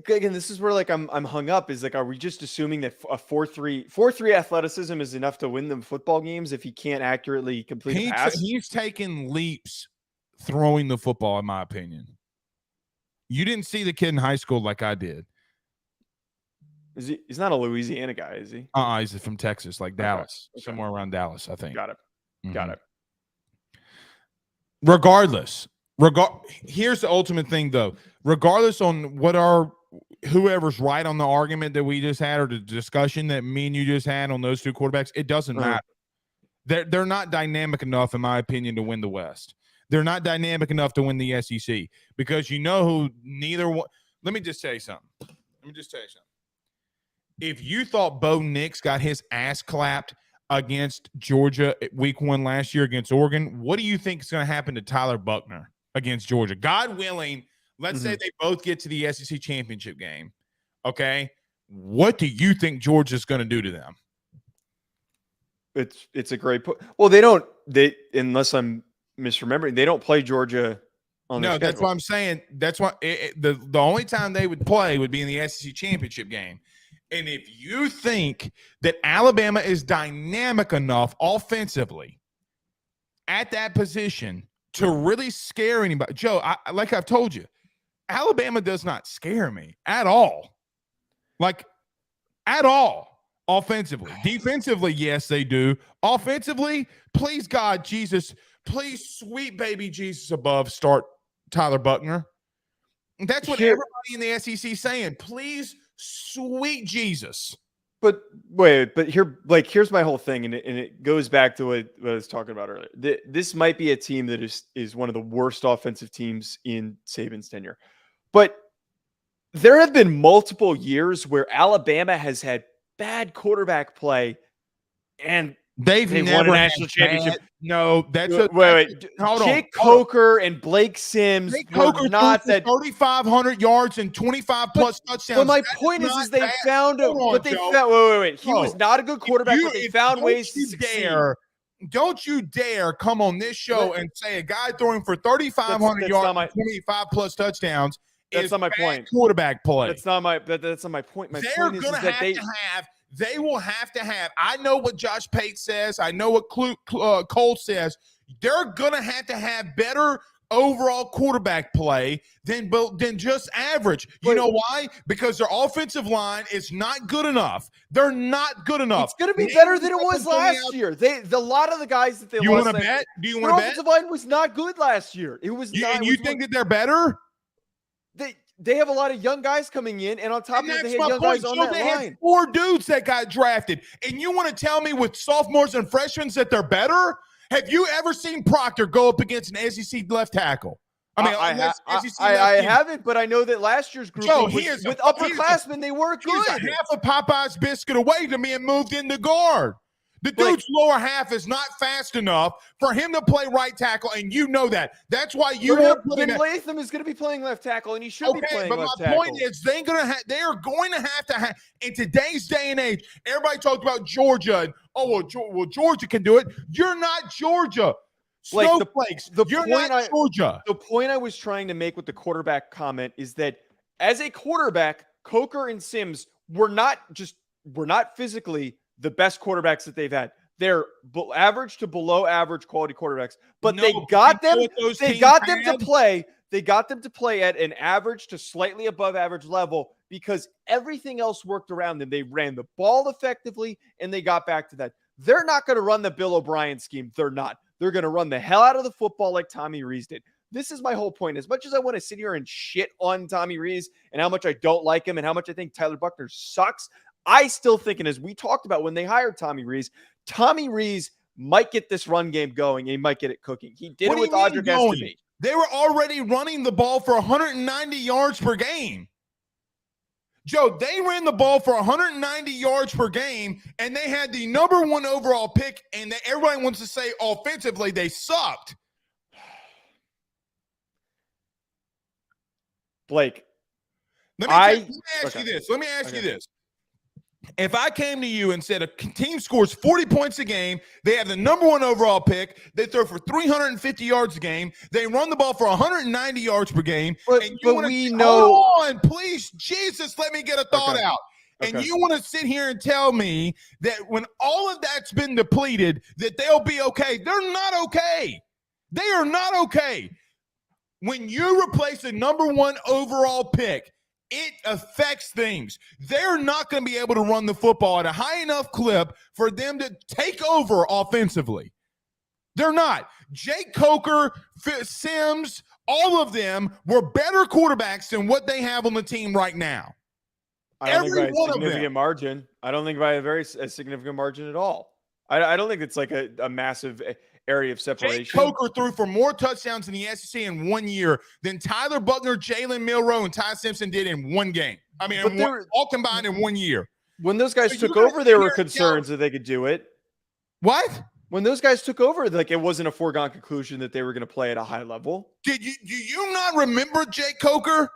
again, this is where like I'm hung up. Is like, are we just assuming that a 4.3 athleticism is enough to win them football games if he can't accurately complete a pass? He's taken leaps throwing the football, in my opinion. You didn't see the kid in high school like I did. He's not a Louisiana guy, is he? He's from Texas, like Dallas, somewhere around Dallas, I think. Got it. Got it. Regardless. Here's the ultimate thing, though. Regardless on whoever's right on the argument that we just had or the discussion that me and you just had on those 2 quarterbacks, it doesn't matter. They're not dynamic enough, in my opinion, to win the West. They're not dynamic enough to win the SEC because you know who neither one. Let me just tell you something. If you thought Bo Nix got his ass clapped against Georgia week 1 last year against Oregon. What do you think is going to happen to Tyler Buchner against Georgia? God willing, let's say they both get to the SEC championship game. Okay. What do you think Georgia's going to do to them? It's a great point. Well, they unless I'm misremembering, they don't play Georgia on their schedule. That's what I'm saying. That's why the only time they would play would be in the SEC championship game. And if you think that Alabama is dynamic enough offensively at that position to really scare anybody, Joe, like I've told you, Alabama does not scare me at all. Like, at all. Offensively. Defensively, yes, they do. Offensively, please, God, Jesus, please, sweet baby Jesus above, start Tyler Buchner. That's what everybody in the SEC is saying. Please, sweet Jesus. But here's my whole thing, and it goes back to what I was talking about earlier. This might be a team that is one of the worst offensive teams in Saban's tenure. But there have been multiple years where Alabama has had bad quarterback play, and they've won a national championship. No, that's wait. Jake Coker and Blake Sims were not that 3,500 yards and 25 plus touchdowns. But my point is they found wait. He was not a good quarterback, but they found ways to succeed. Don't you dare come on this show and say a guy throwing for 3,500 yards and 25 plus touchdowns. That's not my point. Quarterback play. That's not my point. My They're point going to have. They will have to have. I know what Josh Pate says. I know what Cole says. They're going to have better overall quarterback play than just average. You know why? Because their offensive line is not good enough. They're not good enough. It's going to be better than it was last year. A lot of the guys that they you lost. Want to bet? Do you want to bet? Offensive line was not good last year. It was not. And you think that they're better? They have a lot of young guys coming in, and on top of that, they had young guys on that line. Had 4 dudes that got drafted, and you want to tell me with sophomores and freshmen that they're better? Have you ever seen Proctor go up against an SEC left tackle? I haven't, but I know that last year's group with upperclassmen, they were good. He's a half a Popeye's biscuit away to being moved into guard. The dude's lower half is not fast enough for him to play right tackle, and you know that. That's why you want to put him. Latham is going to be playing left tackle, and he should be playing left tackle. But my point is, they are going to have in today's day and age. Everybody talked about Georgia, and Georgia can do it. You're not Georgia. Snowflakes. You're not Georgia. The point I was trying to make with the quarterback comment is that as a quarterback, Coker and Sims were not physically the best quarterbacks that they've had. They're average to below average quality quarterbacks, but they got them to play. They got them to play at an average to slightly above average level because everything else worked around them. They ran the ball effectively, and they got back to that. They're not going to run the Bill O'Brien scheme. They're not. They're going to run the hell out of the football like Tommy Rees did. This is my whole point. As much as I want to sit here and shit on Tommy Rees and how much I don't like him and how much I think Tyler Buchner sucks, I still think, and as we talked about when they hired Tommy Rees might get this run game going. And he might get it cooking. He did it with Audric Estime. They were already running the ball for 190 yards per game. Joe, they ran the ball for 190 yards per game, and they had the number 1 overall pick, and everybody wants to say offensively they sucked. Blake, let me ask you this. If I came to you and said a team scores 40 points a game, they have the number 1 overall pick, they throw for 350 yards a game, they run the ball for 190 yards per game, hold on, please, Jesus, let me get a thought out. And you want to sit here and tell me that when all of that's been depleted, that they'll be okay. They're not okay. They are not okay. When you replace the number 1 overall pick, it affects things. They're not going to be able to run the football at a high enough clip for them to take over offensively. They're not. Jake Coker, Sims, all of them were better quarterbacks than what they have on the team right now. I don't think by a significant margin. I don't think by a significant margin at all. I don't think it's like a massive area of separation. Jake Coker threw for more touchdowns in the SEC in 1 year than Tyler Buchner, Jalen Milroe, and Ty Simpson did in one game. I mean, all combined in 1 year. When those guys took over, there were concerns that they could do it. What? When those guys took over, like it wasn't a foregone conclusion that they were going to play at a high level. Do you not remember Jake Coker?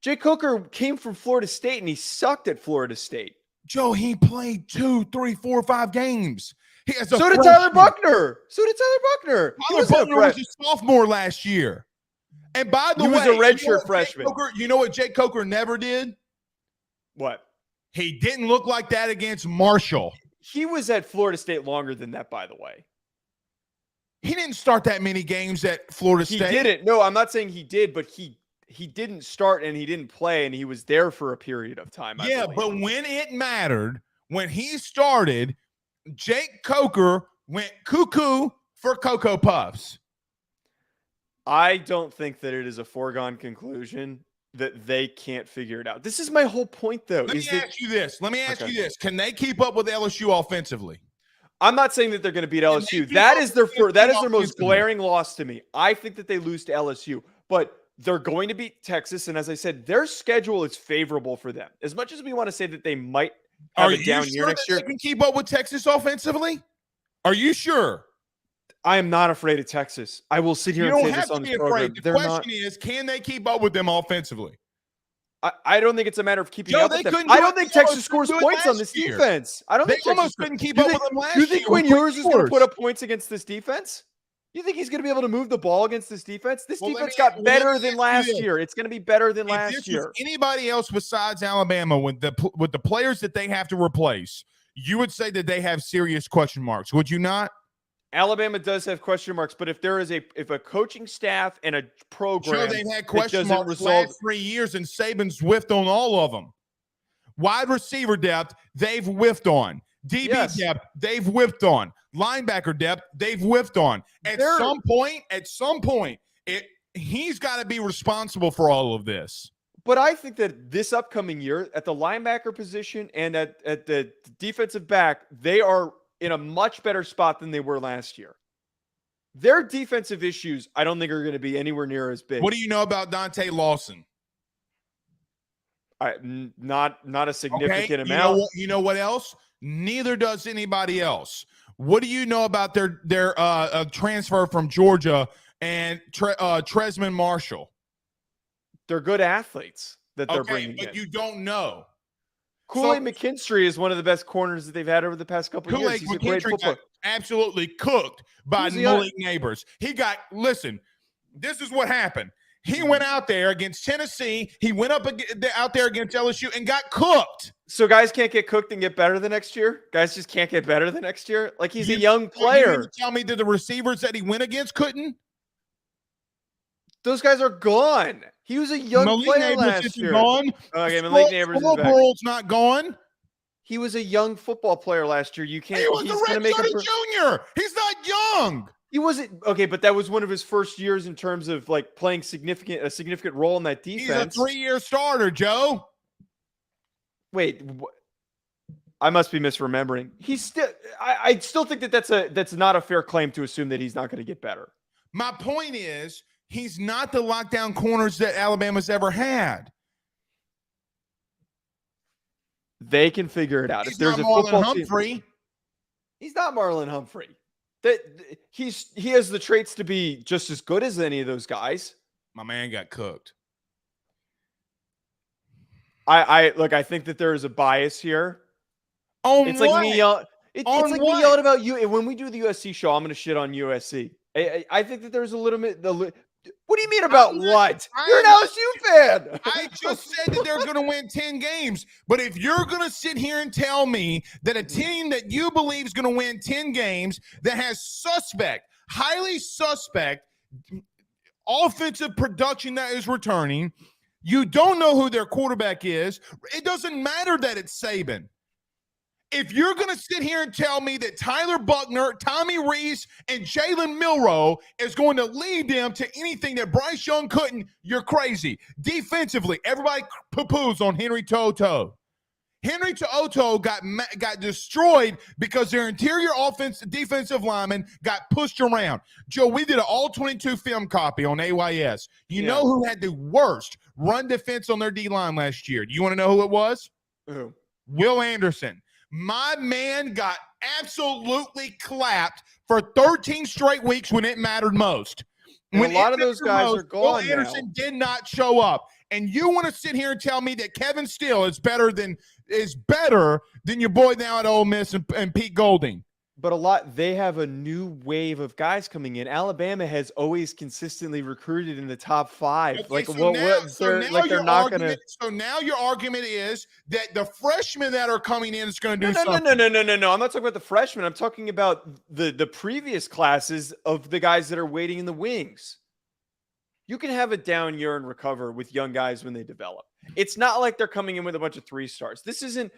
Jake Coker came from Florida State and he sucked at Florida State. Joe, he played 2, 3, 4, 5 games. So did Tyler Buckner. Tyler Buckner was a sophomore last year. And by the way, he was a redshirt freshman. You know what Jake Coker never did? What? He didn't look like that against Marshall. He was at Florida State longer than that, by the way. He didn't start that many games at Florida State. He didn't. No, I'm not saying he did, but he didn't start and he didn't play and he was there for a period of time. Yeah, but when it mattered, when he started, Jake Coker went cuckoo for Cocoa Puffs. I don't think that it is a foregone conclusion that they can't figure it out. This is my whole point, though. Let me ask you this. Can they keep up with LSU offensively? I'm not saying that they're going to beat LSU. That is their most glaring loss to me. I think that they lose to LSU, but they're going to beat Texas. And as I said, their schedule is favorable for them. As much as we want to say that they might have a down year next year. They can keep up with Texas offensively? Are you sure? I am not afraid of Texas. I will sit here and say this on this program. The question is, can they keep up with them offensively? I don't think it's a matter of keeping up with them. I don't think Texas scores points on this defense. I don't think they almost couldn't keep up with them last year. You think Quinn Ewers is going to put up points against this defense? You think he's going to be able to move the ball against this defense? This defense got better than last year. It's going to be better than last year. Anybody else besides Alabama with the players that they have to replace, you would say that they have serious question marks, would you not? Alabama does have question marks, but if a coaching staff and a program, they've had question marks the last 3 years, and Saban's whiffed on all of them. Wide receiver depth, they've whiffed on. DB depth, they've whiffed on. Linebacker depth, they've whiffed on. At some point, he's got to be responsible for all of this. But I think that this upcoming year, at the linebacker position and at the defensive back, they are in a much better spot than they were last year. Their defensive issues, I don't think are going to be anywhere near as big. What do you know about Dante Lawson? Not a significant amount. You know what else? Neither does anybody else. What do you know about their transfer from Georgia and Tresman Marshall? They're good athletes that they're bringing in. But you don't know. Kool-Aid McKinstry is one of the best corners that they've had over the past couple of years. He's a great footballer. Got absolutely cooked by Malik Neighbors. This is what happened. He went out there against Tennessee. He went out there against LSU and got cooked. So guys can't get cooked and get better the next year? Guys just can't get better the next year? Like he's a young player. You tell me that the receivers that he went against couldn't? Those guys are gone. He was a young player last year. Gone. Okay, Malik Neighbors is back. Burrell's not gone. He was a young football player last year. You can't. He was a redshirt junior. He's not young. He wasn't okay, but that was one of his first years in terms of like playing a significant role in that defense. He's a 3-year starter, Joe. Wait, I must be misremembering. He's still. I still think that's not a fair claim to assume that he's not going to get better. My point is, he's not the lockdown corners that Alabama's ever had. They can figure it out. He's not Marlon Humphrey. He's not Marlon Humphrey. He has the traits to be just as good as any of those guys. My man got cooked. I think that there is a bias here. It's like me yelling. It's like me yelling about you. When we do the USC show, I'm going to shit on USC. I think that there's a little bit. What do you mean about what? You're an LSU fan. I just said that they're going to win 10 games. But if you're going to sit here and tell me that a team that you believe is going to win 10 games that has highly suspect offensive production that is returning, you don't know who their quarterback is. It doesn't matter that it's Saban. If you're going to sit here and tell me that Tyler Buckner, Tommy Rees, and Jalen Milroe is going to lead them to anything that Bryce Young couldn't, you're crazy. Defensively, everybody poo-poos on Henry To'oTo'o. Henry To'oTo'o got destroyed because their interior defensive linemen got pushed around. Joe, we did an all-22 film copy on AYS. You know who had the worst run defense on their D-line last year? Do you want to know who it was? Who? Will Anderson. My man got absolutely clapped for 13 straight weeks when it mattered most. And when a lot of those guys are gone Will Anderson now. did not show up. And you want to sit here and tell me that Kevin Steele is better than your boy now at Ole Miss and Pete Golding. But they have a new wave of guys coming in. Alabama has always consistently recruited in the top 5. Okay, they're not going to. So now your argument is that the freshmen that are coming in is going to do something. No. I'm not talking about the freshmen. I'm talking about the previous classes of the guys that are waiting in the wings. You can have a down year and recover with young guys when they develop. It's not like they're coming in with a bunch of 3 stars. This isn't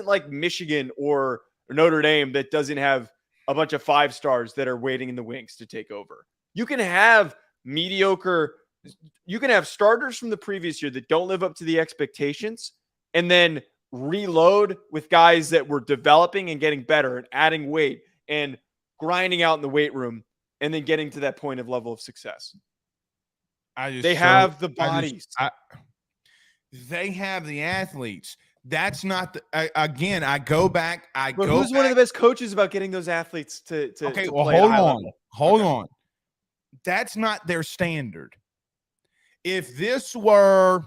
like Michigan or Notre Dame that doesn't have a bunch of 5 stars that are waiting in the wings to take over. You can have starters from the previous year that don't live up to the expectations and then reload with guys that were developing and getting better and adding weight and grinding out in the weight room and then getting to that point of level of success. They have the bodies. They have the athletes. That's not again. I go back. Who's one of the best coaches about getting those athletes to okay? To well, play hold on. That's not their standard. If this were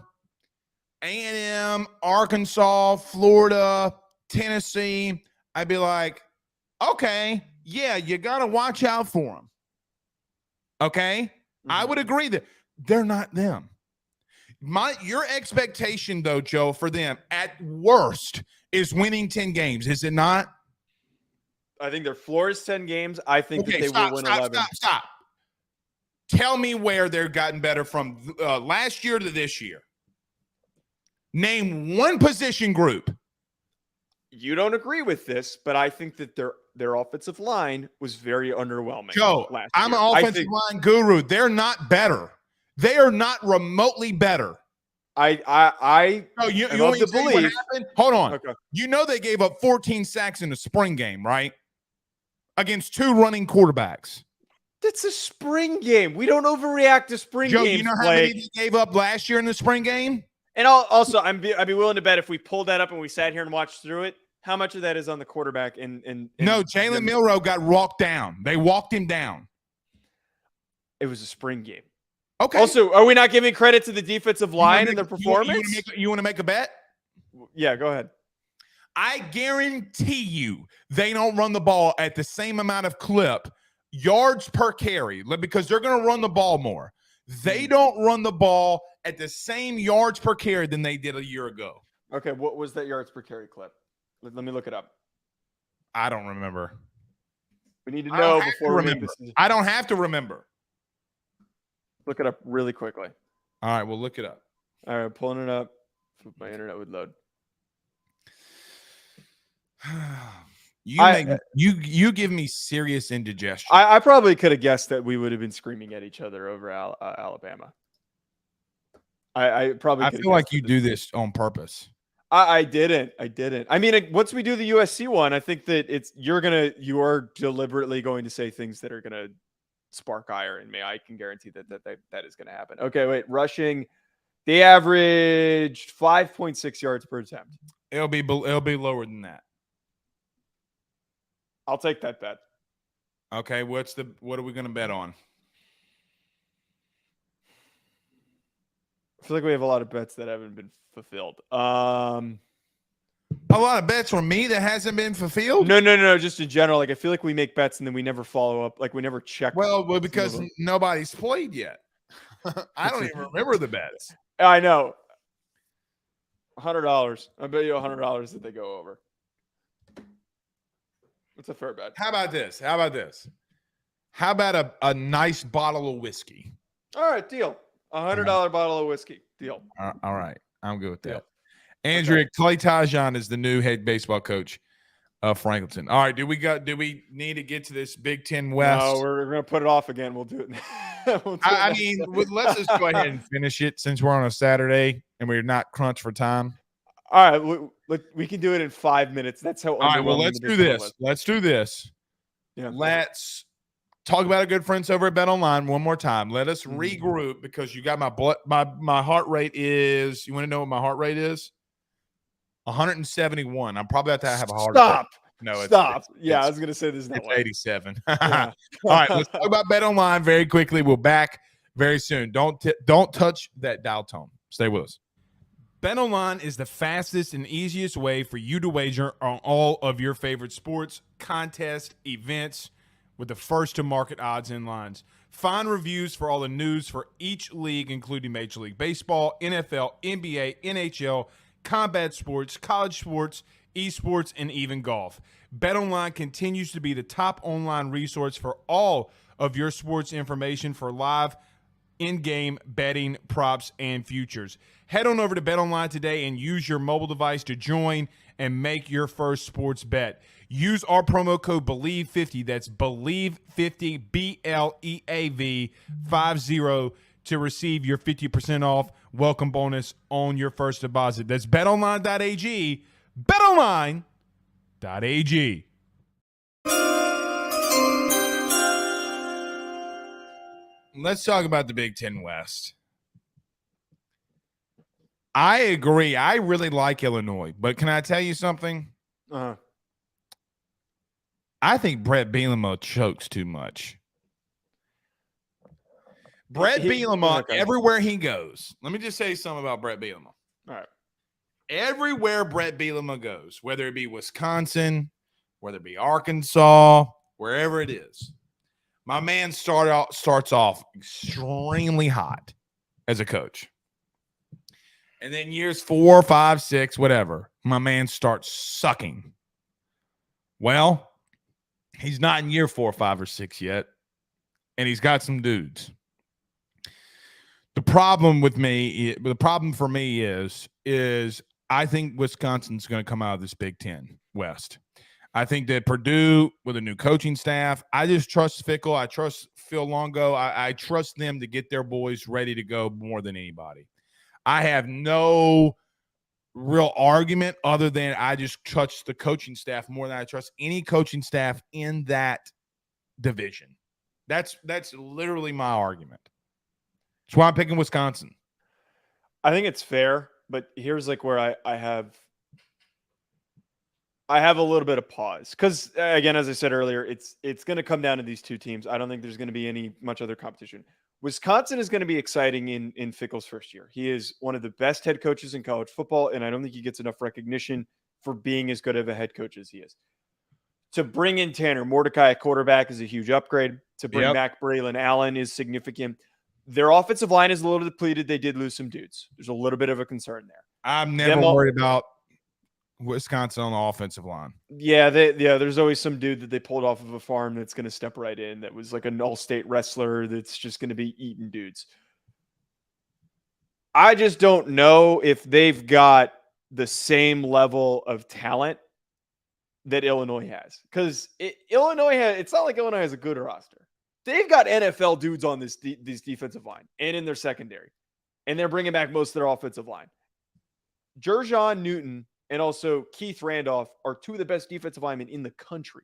A&M, Arkansas, Florida, Tennessee, I'd be like, okay, yeah, you got to watch out for them. Okay, I would agree that they're not them. Your expectation, though, Joe, for them at worst is winning 10 games, is it not? I think their floor is 10 games. I think that they will win 11. Stop. Tell me where they've gotten better from last year to this year. Name one position group. You don't agree with this, but I think that their offensive line was very underwhelming. Joe, last I'm year. an offensive line guru. They're not better. They are not remotely better. You want to believe. Hold on. Okay. You know they gave up 14 sacks in the spring game, right? Against 2 running quarterbacks. That's a spring game. We don't overreact to spring games. Joe, you know how many they gave up last year in the spring game? And I'd be willing to bet if we pulled that up and we sat here and watched through it, how much of that is on the quarterback? No, Jalen Milroe got walked down. They walked him down. It was a spring game. Okay. Also, are we not giving credit to the defensive line and their performance? You want to make a bet? Yeah, go ahead. I guarantee you they don't run the ball at the same amount of clip, yards per carry, because they're going to run the ball more. They don't run the ball at the same yards per carry than they did a year ago. Okay, what was that yards per carry clip? Let me look it up. I don't remember. We need to know before we make this decision. I don't have to remember. Look it up really quickly. All right, we'll look it up. All right, pulling it up. My internet would load. You give me serious indigestion. I probably could have guessed that we would have been screaming at each other over Alabama. I feel like you do this on purpose. I didn't. I mean, once we do the USC one, I think that you are deliberately going to say things that are gonna spark ire in me. I can guarantee that is going to happen. Okay, wait. Rushing, they averaged 5.6 yards per attempt. It'll be lower than that. I'll take that bet. Okay, what are we going to bet on? I feel like we have a lot of bets that haven't been fulfilled. A lot of bets from me that hasn't been fulfilled? No. Just in general. Like, I feel like we make bets and then we never follow up. Like, we never check. Well, because nobody's played yet. I don't even remember the bets. I know. $100. I bet you $100 that they go over. That's a fair bet. How about this? How about a nice bottle of whiskey? All right, deal. $100 bottle of whiskey. Deal. All right. I'm good with that. Andrea, okay. Clay Tajon is the new head baseball coach of Franklinton. All right, do we need to get to this Big Ten West? No, we're going to put it off again. We'll do it. Let's just go ahead and finish it since we're on a Saturday and we're not crunched for time. All right, we can do it in 5 minutes. That's how. All right, well, let's do this. Yeah. Let's talk about our good friends over at Bet Online one more time. Let us regroup because you got my heart rate is. You want to know what my heart rate is? 171. I'm probably about to have a heart Stop. attack. No, Stop. Yeah, I it's was going to say there's no it's way. 87. Yeah. All right, let's talk about Bet Online very quickly. We're back very soon. Don't touch that dial tone. Stay with us. BetOnline is the fastest and easiest way for you to wager on all of your favorite sports, contests, events with the first to market odds and lines. Find reviews for all the news for each league, including Major League Baseball, NFL, NBA, NHL, combat sports, college sports, esports, and even golf. BetOnline continues to be the top online resource for all of your sports information for live in-game betting, props, and futures. Head on over to BetOnline today and use your mobile device to join and make your first sports bet. Use our promo code BELIEVE50, that's BELIEVE50, BLEAV 50, to receive your 50% off welcome bonus on your first deposit. That's betonline.ag, betonline.ag. Let's talk about the Big Ten West. I agree. I really like Illinois, but can I tell you something? Uh-huh. I think Brett Bielema chokes too much. Brett Bielema, okay. everywhere he goes. Let me just say something about Brett Bielema. All right. Everywhere Brett Bielema goes, whether it be Wisconsin, whether it be Arkansas, wherever it is, my man starts off extremely hot as a coach. And then years 4, 5, 6, whatever, my man starts sucking. Well, he's not in year 4, 5, or 6 yet, and he's got some dudes. The problem for me is I think Wisconsin's going to come out of this Big Ten West. I think that Purdue, with a new coaching staff, I just trust Fickle. I trust Phil Longo. I trust them to get their boys ready to go more than anybody. I have no real argument other than I just trust the coaching staff more than I trust any coaching staff in that division. That's literally my argument. That's why I'm picking Wisconsin. I think it's fair, but here's like where I have a little bit of pause because, again, as I said earlier, it's going to come down to these two teams. I don't think there's going to be much other competition. Wisconsin is going to be exciting in Fickle's first year. He is one of the best head coaches in college football, and I don't think he gets enough recognition for being as good of a head coach as he is. To bring in Tanner Mordecai at quarterback is a huge upgrade. To bring back Braylon Allen is significant. Their offensive line is a little depleted. They did lose some dudes. There's a little bit of a concern there. I'm never worried about Wisconsin on the offensive line. Yeah, there's always some dude that they pulled off of a farm that's going to step right in that was like an all-state wrestler that's just going to be eating dudes. I just don't know if they've got the same level of talent that Illinois has. Because it's not like Illinois has a good roster. They've got NFL dudes on this defensive line and in their secondary. And they're bringing back most of their offensive line. Jerjon Newton and also Keith Randolph are two of the best defensive linemen in the country.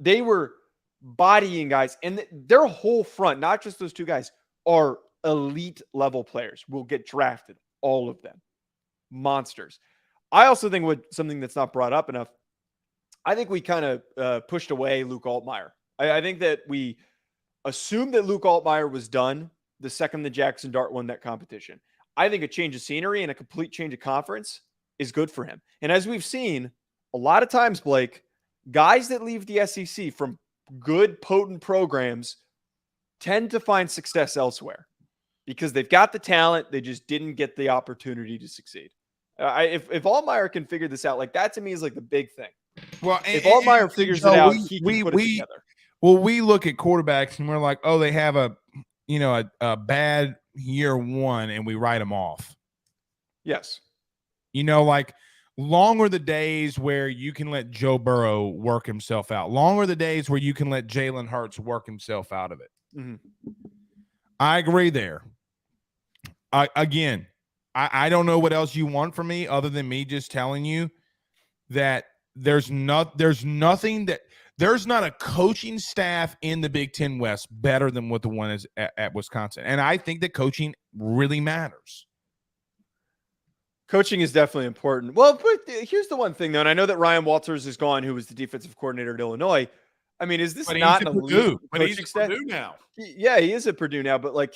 They were bodying guys, and their whole front, not just those two guys, are elite level players. Will get drafted, all of them. Monsters. I also think something that's not brought up enough, I think we kind of pushed away Luke Altmaier. I think that we assumed that Luke Altmaier was done the second the Jackson Dart won that competition. I think a change of scenery and a complete change of conference is good for him. And as we've seen a lot of times, Blake, guys that leave the SEC from good, potent programs tend to find success elsewhere because they've got the talent. They just didn't get the opportunity to succeed. If Altmaier can figure this out, like that to me is like the big thing. Well, if Altmaier figures it out, he can put it together. Well, we look at quarterbacks and we're like, oh, they have a bad year one, and we write them off. Yes. Like long are the days where you can let Joe Burrow work himself out. Long are the days where you can let Jalen Hurts work himself out of it. Mm-hmm. I agree there. I don't know what else you want from me other than me just telling you that there's not a coaching staff in the Big Ten West better than what the one is at Wisconsin. And I think that coaching really matters. Coaching is definitely important. Well, but here's the one thing, though, and I know that Ryan Walters is gone, who was the defensive coordinator at Illinois. I mean, is this But he's not at an elite Purdue. But he's coaching at staff? Purdue now. Yeah, he is at Purdue now, but like,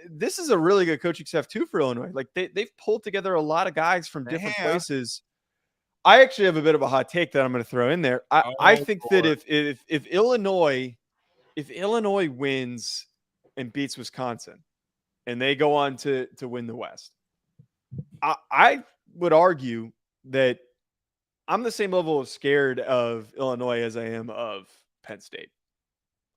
this is a really good coaching staff too for Illinois. Like they've pulled together a lot of guys from different places. I actually have a bit of a hot take that I'm going to throw in there. I think that if Illinois wins and beats Wisconsin, and they go on to win the West, I would argue that I'm the same level of scared of Illinois as I am of Penn State.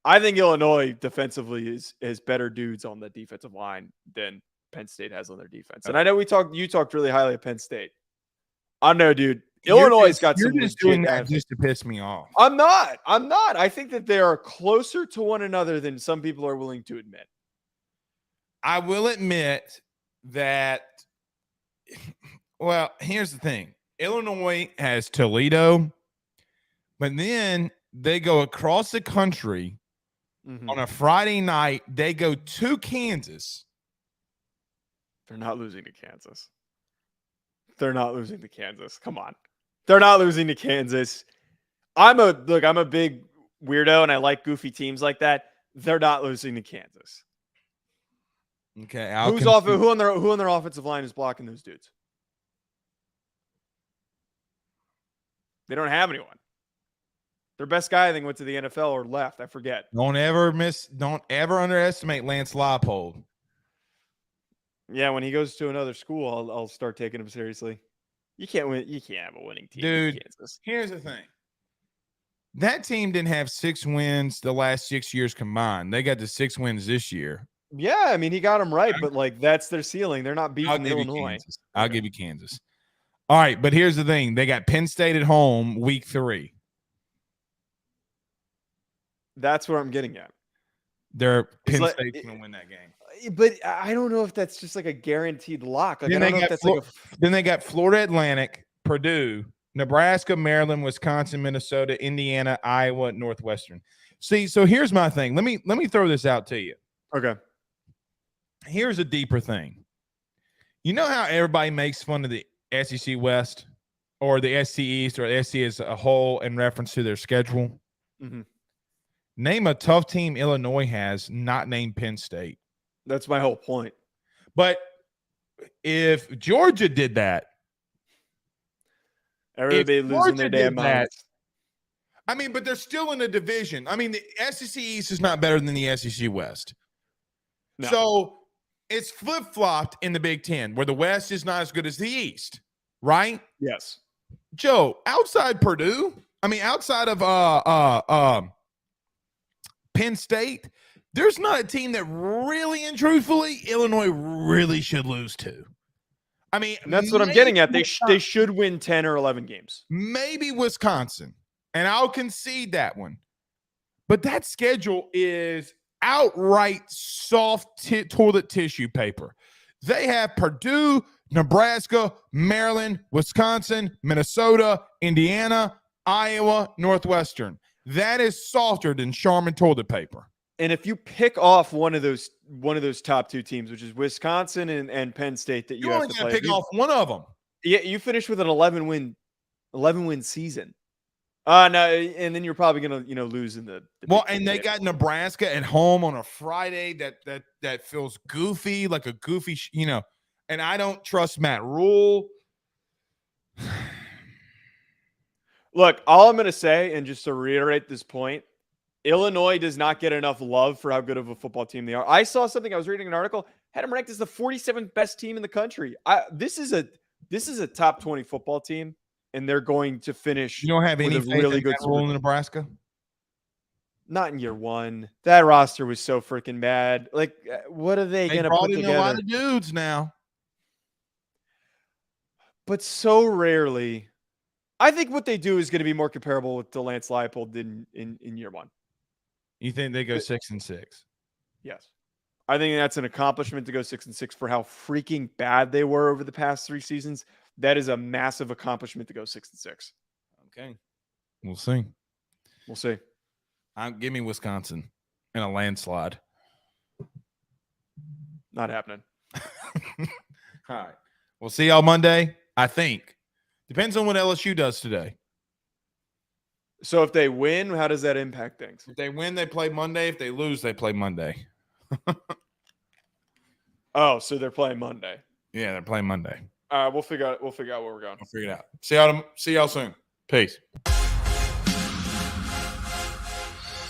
I think Illinois defensively has better dudes on the defensive line than Penn State has on their defense. And I know you talked really highly of Penn State. I know, dude. Illinois has got some just doing that just to piss me off. I'm not. I think that they are closer to one another than some people are willing to admit. I will admit that. Well, here's the thing. Illinois has Toledo, but then they go across the country on a Friday night. They go to Kansas. They're not losing to Kansas. They're not losing to Kansas. Come on. They're not losing to Kansas. I'm a big weirdo and I like goofy teams like that. They're not losing to Kansas. Okay. Who on their offensive line is blocking those dudes? They don't have anyone. Their best guy, I think, went to the NFL or left. I forget. Don't ever underestimate Lance Leipold. Yeah, when he goes to another school, I'll start taking him seriously. You can't win. You can't have a winning team, dude. In Kansas. Here's the thing. That team didn't have 6 wins the last 6 years combined. They got the 6 wins this year. Yeah, I mean, he got them right, but like that's their ceiling. They're not beating Illinois. I'll give you Kansas. All right, but here's the thing. They got Penn State at home week 3. That's where I'm getting at. Penn State's going to win that game. But I don't know if that's just like a guaranteed lock. Like, then they got Florida Atlantic, Purdue, Nebraska, Maryland, Wisconsin, Minnesota, Indiana, Iowa, Northwestern. See, so here's my thing. Let me throw this out to you. Okay. Here's a deeper thing. You know how everybody makes fun of the SEC West or the SC East or the SC as a whole in reference to their schedule? Mm-hmm. Name a tough team Illinois has not named Penn State. That's my whole point. But if Georgia did that, everybody losing their damn minds. I mean, but they're still in a division. I mean, the SEC East is not better than the SEC West. No. So it's flip-flopped in the Big Ten, where the West is not as good as the East, right? Yes. Joe, outside Purdue, I mean, outside of Penn State, there's not a team that really and truthfully Illinois really should lose to. I mean, and that's what I'm getting at. They should win 10 or 11 games. Maybe Wisconsin, and I'll concede that one. But that schedule is outright soft toilet tissue paper. They have Purdue, Nebraska, Maryland, Wisconsin, Minnesota, Indiana, Iowa, Northwestern. That is softer than Charmin toilet paper. And if you pick off one of those top 2 teams, which is Wisconsin and Penn State, that you have to play, pick off one of them. Yeah, you finish with an 11 win season. No, and then you're probably gonna lose in the and they got Nebraska at home on a Friday that feels goofy, like a goofy, and I don't trust Matt Rule. Look, all I'm gonna say, and just to reiterate this point, Illinois does not get enough love for how good of a football team they are. I saw something. I was reading an article, had them ranked as the 47th best team in the country. This is a top 20 football team. And they're going to finish. You don't have any really good role in Nebraska? Not in year 1. That roster was so freaking bad. Like, what are they going to put together? A lot of dudes now. But so rarely. I think what they do is going to be more comparable with the Lance Leipold than in year 1. You think they go 6-6? Yes. I think that's an accomplishment to go 6-6 for how freaking bad they were over the past 3 seasons. That is a massive accomplishment to go 6-6. Okay. We'll see. We'll see. Give me Wisconsin in a landslide. Not happening. All right. We'll see y'all Monday, I think. Depends on what LSU does today. So if they win, how does that impact things? If they win, they play Monday. If they lose, they play Monday. Oh, so they're playing Monday. Yeah, they're playing Monday. We'll figure out where we're going. I'll figure it out. See y'all soon. Peace.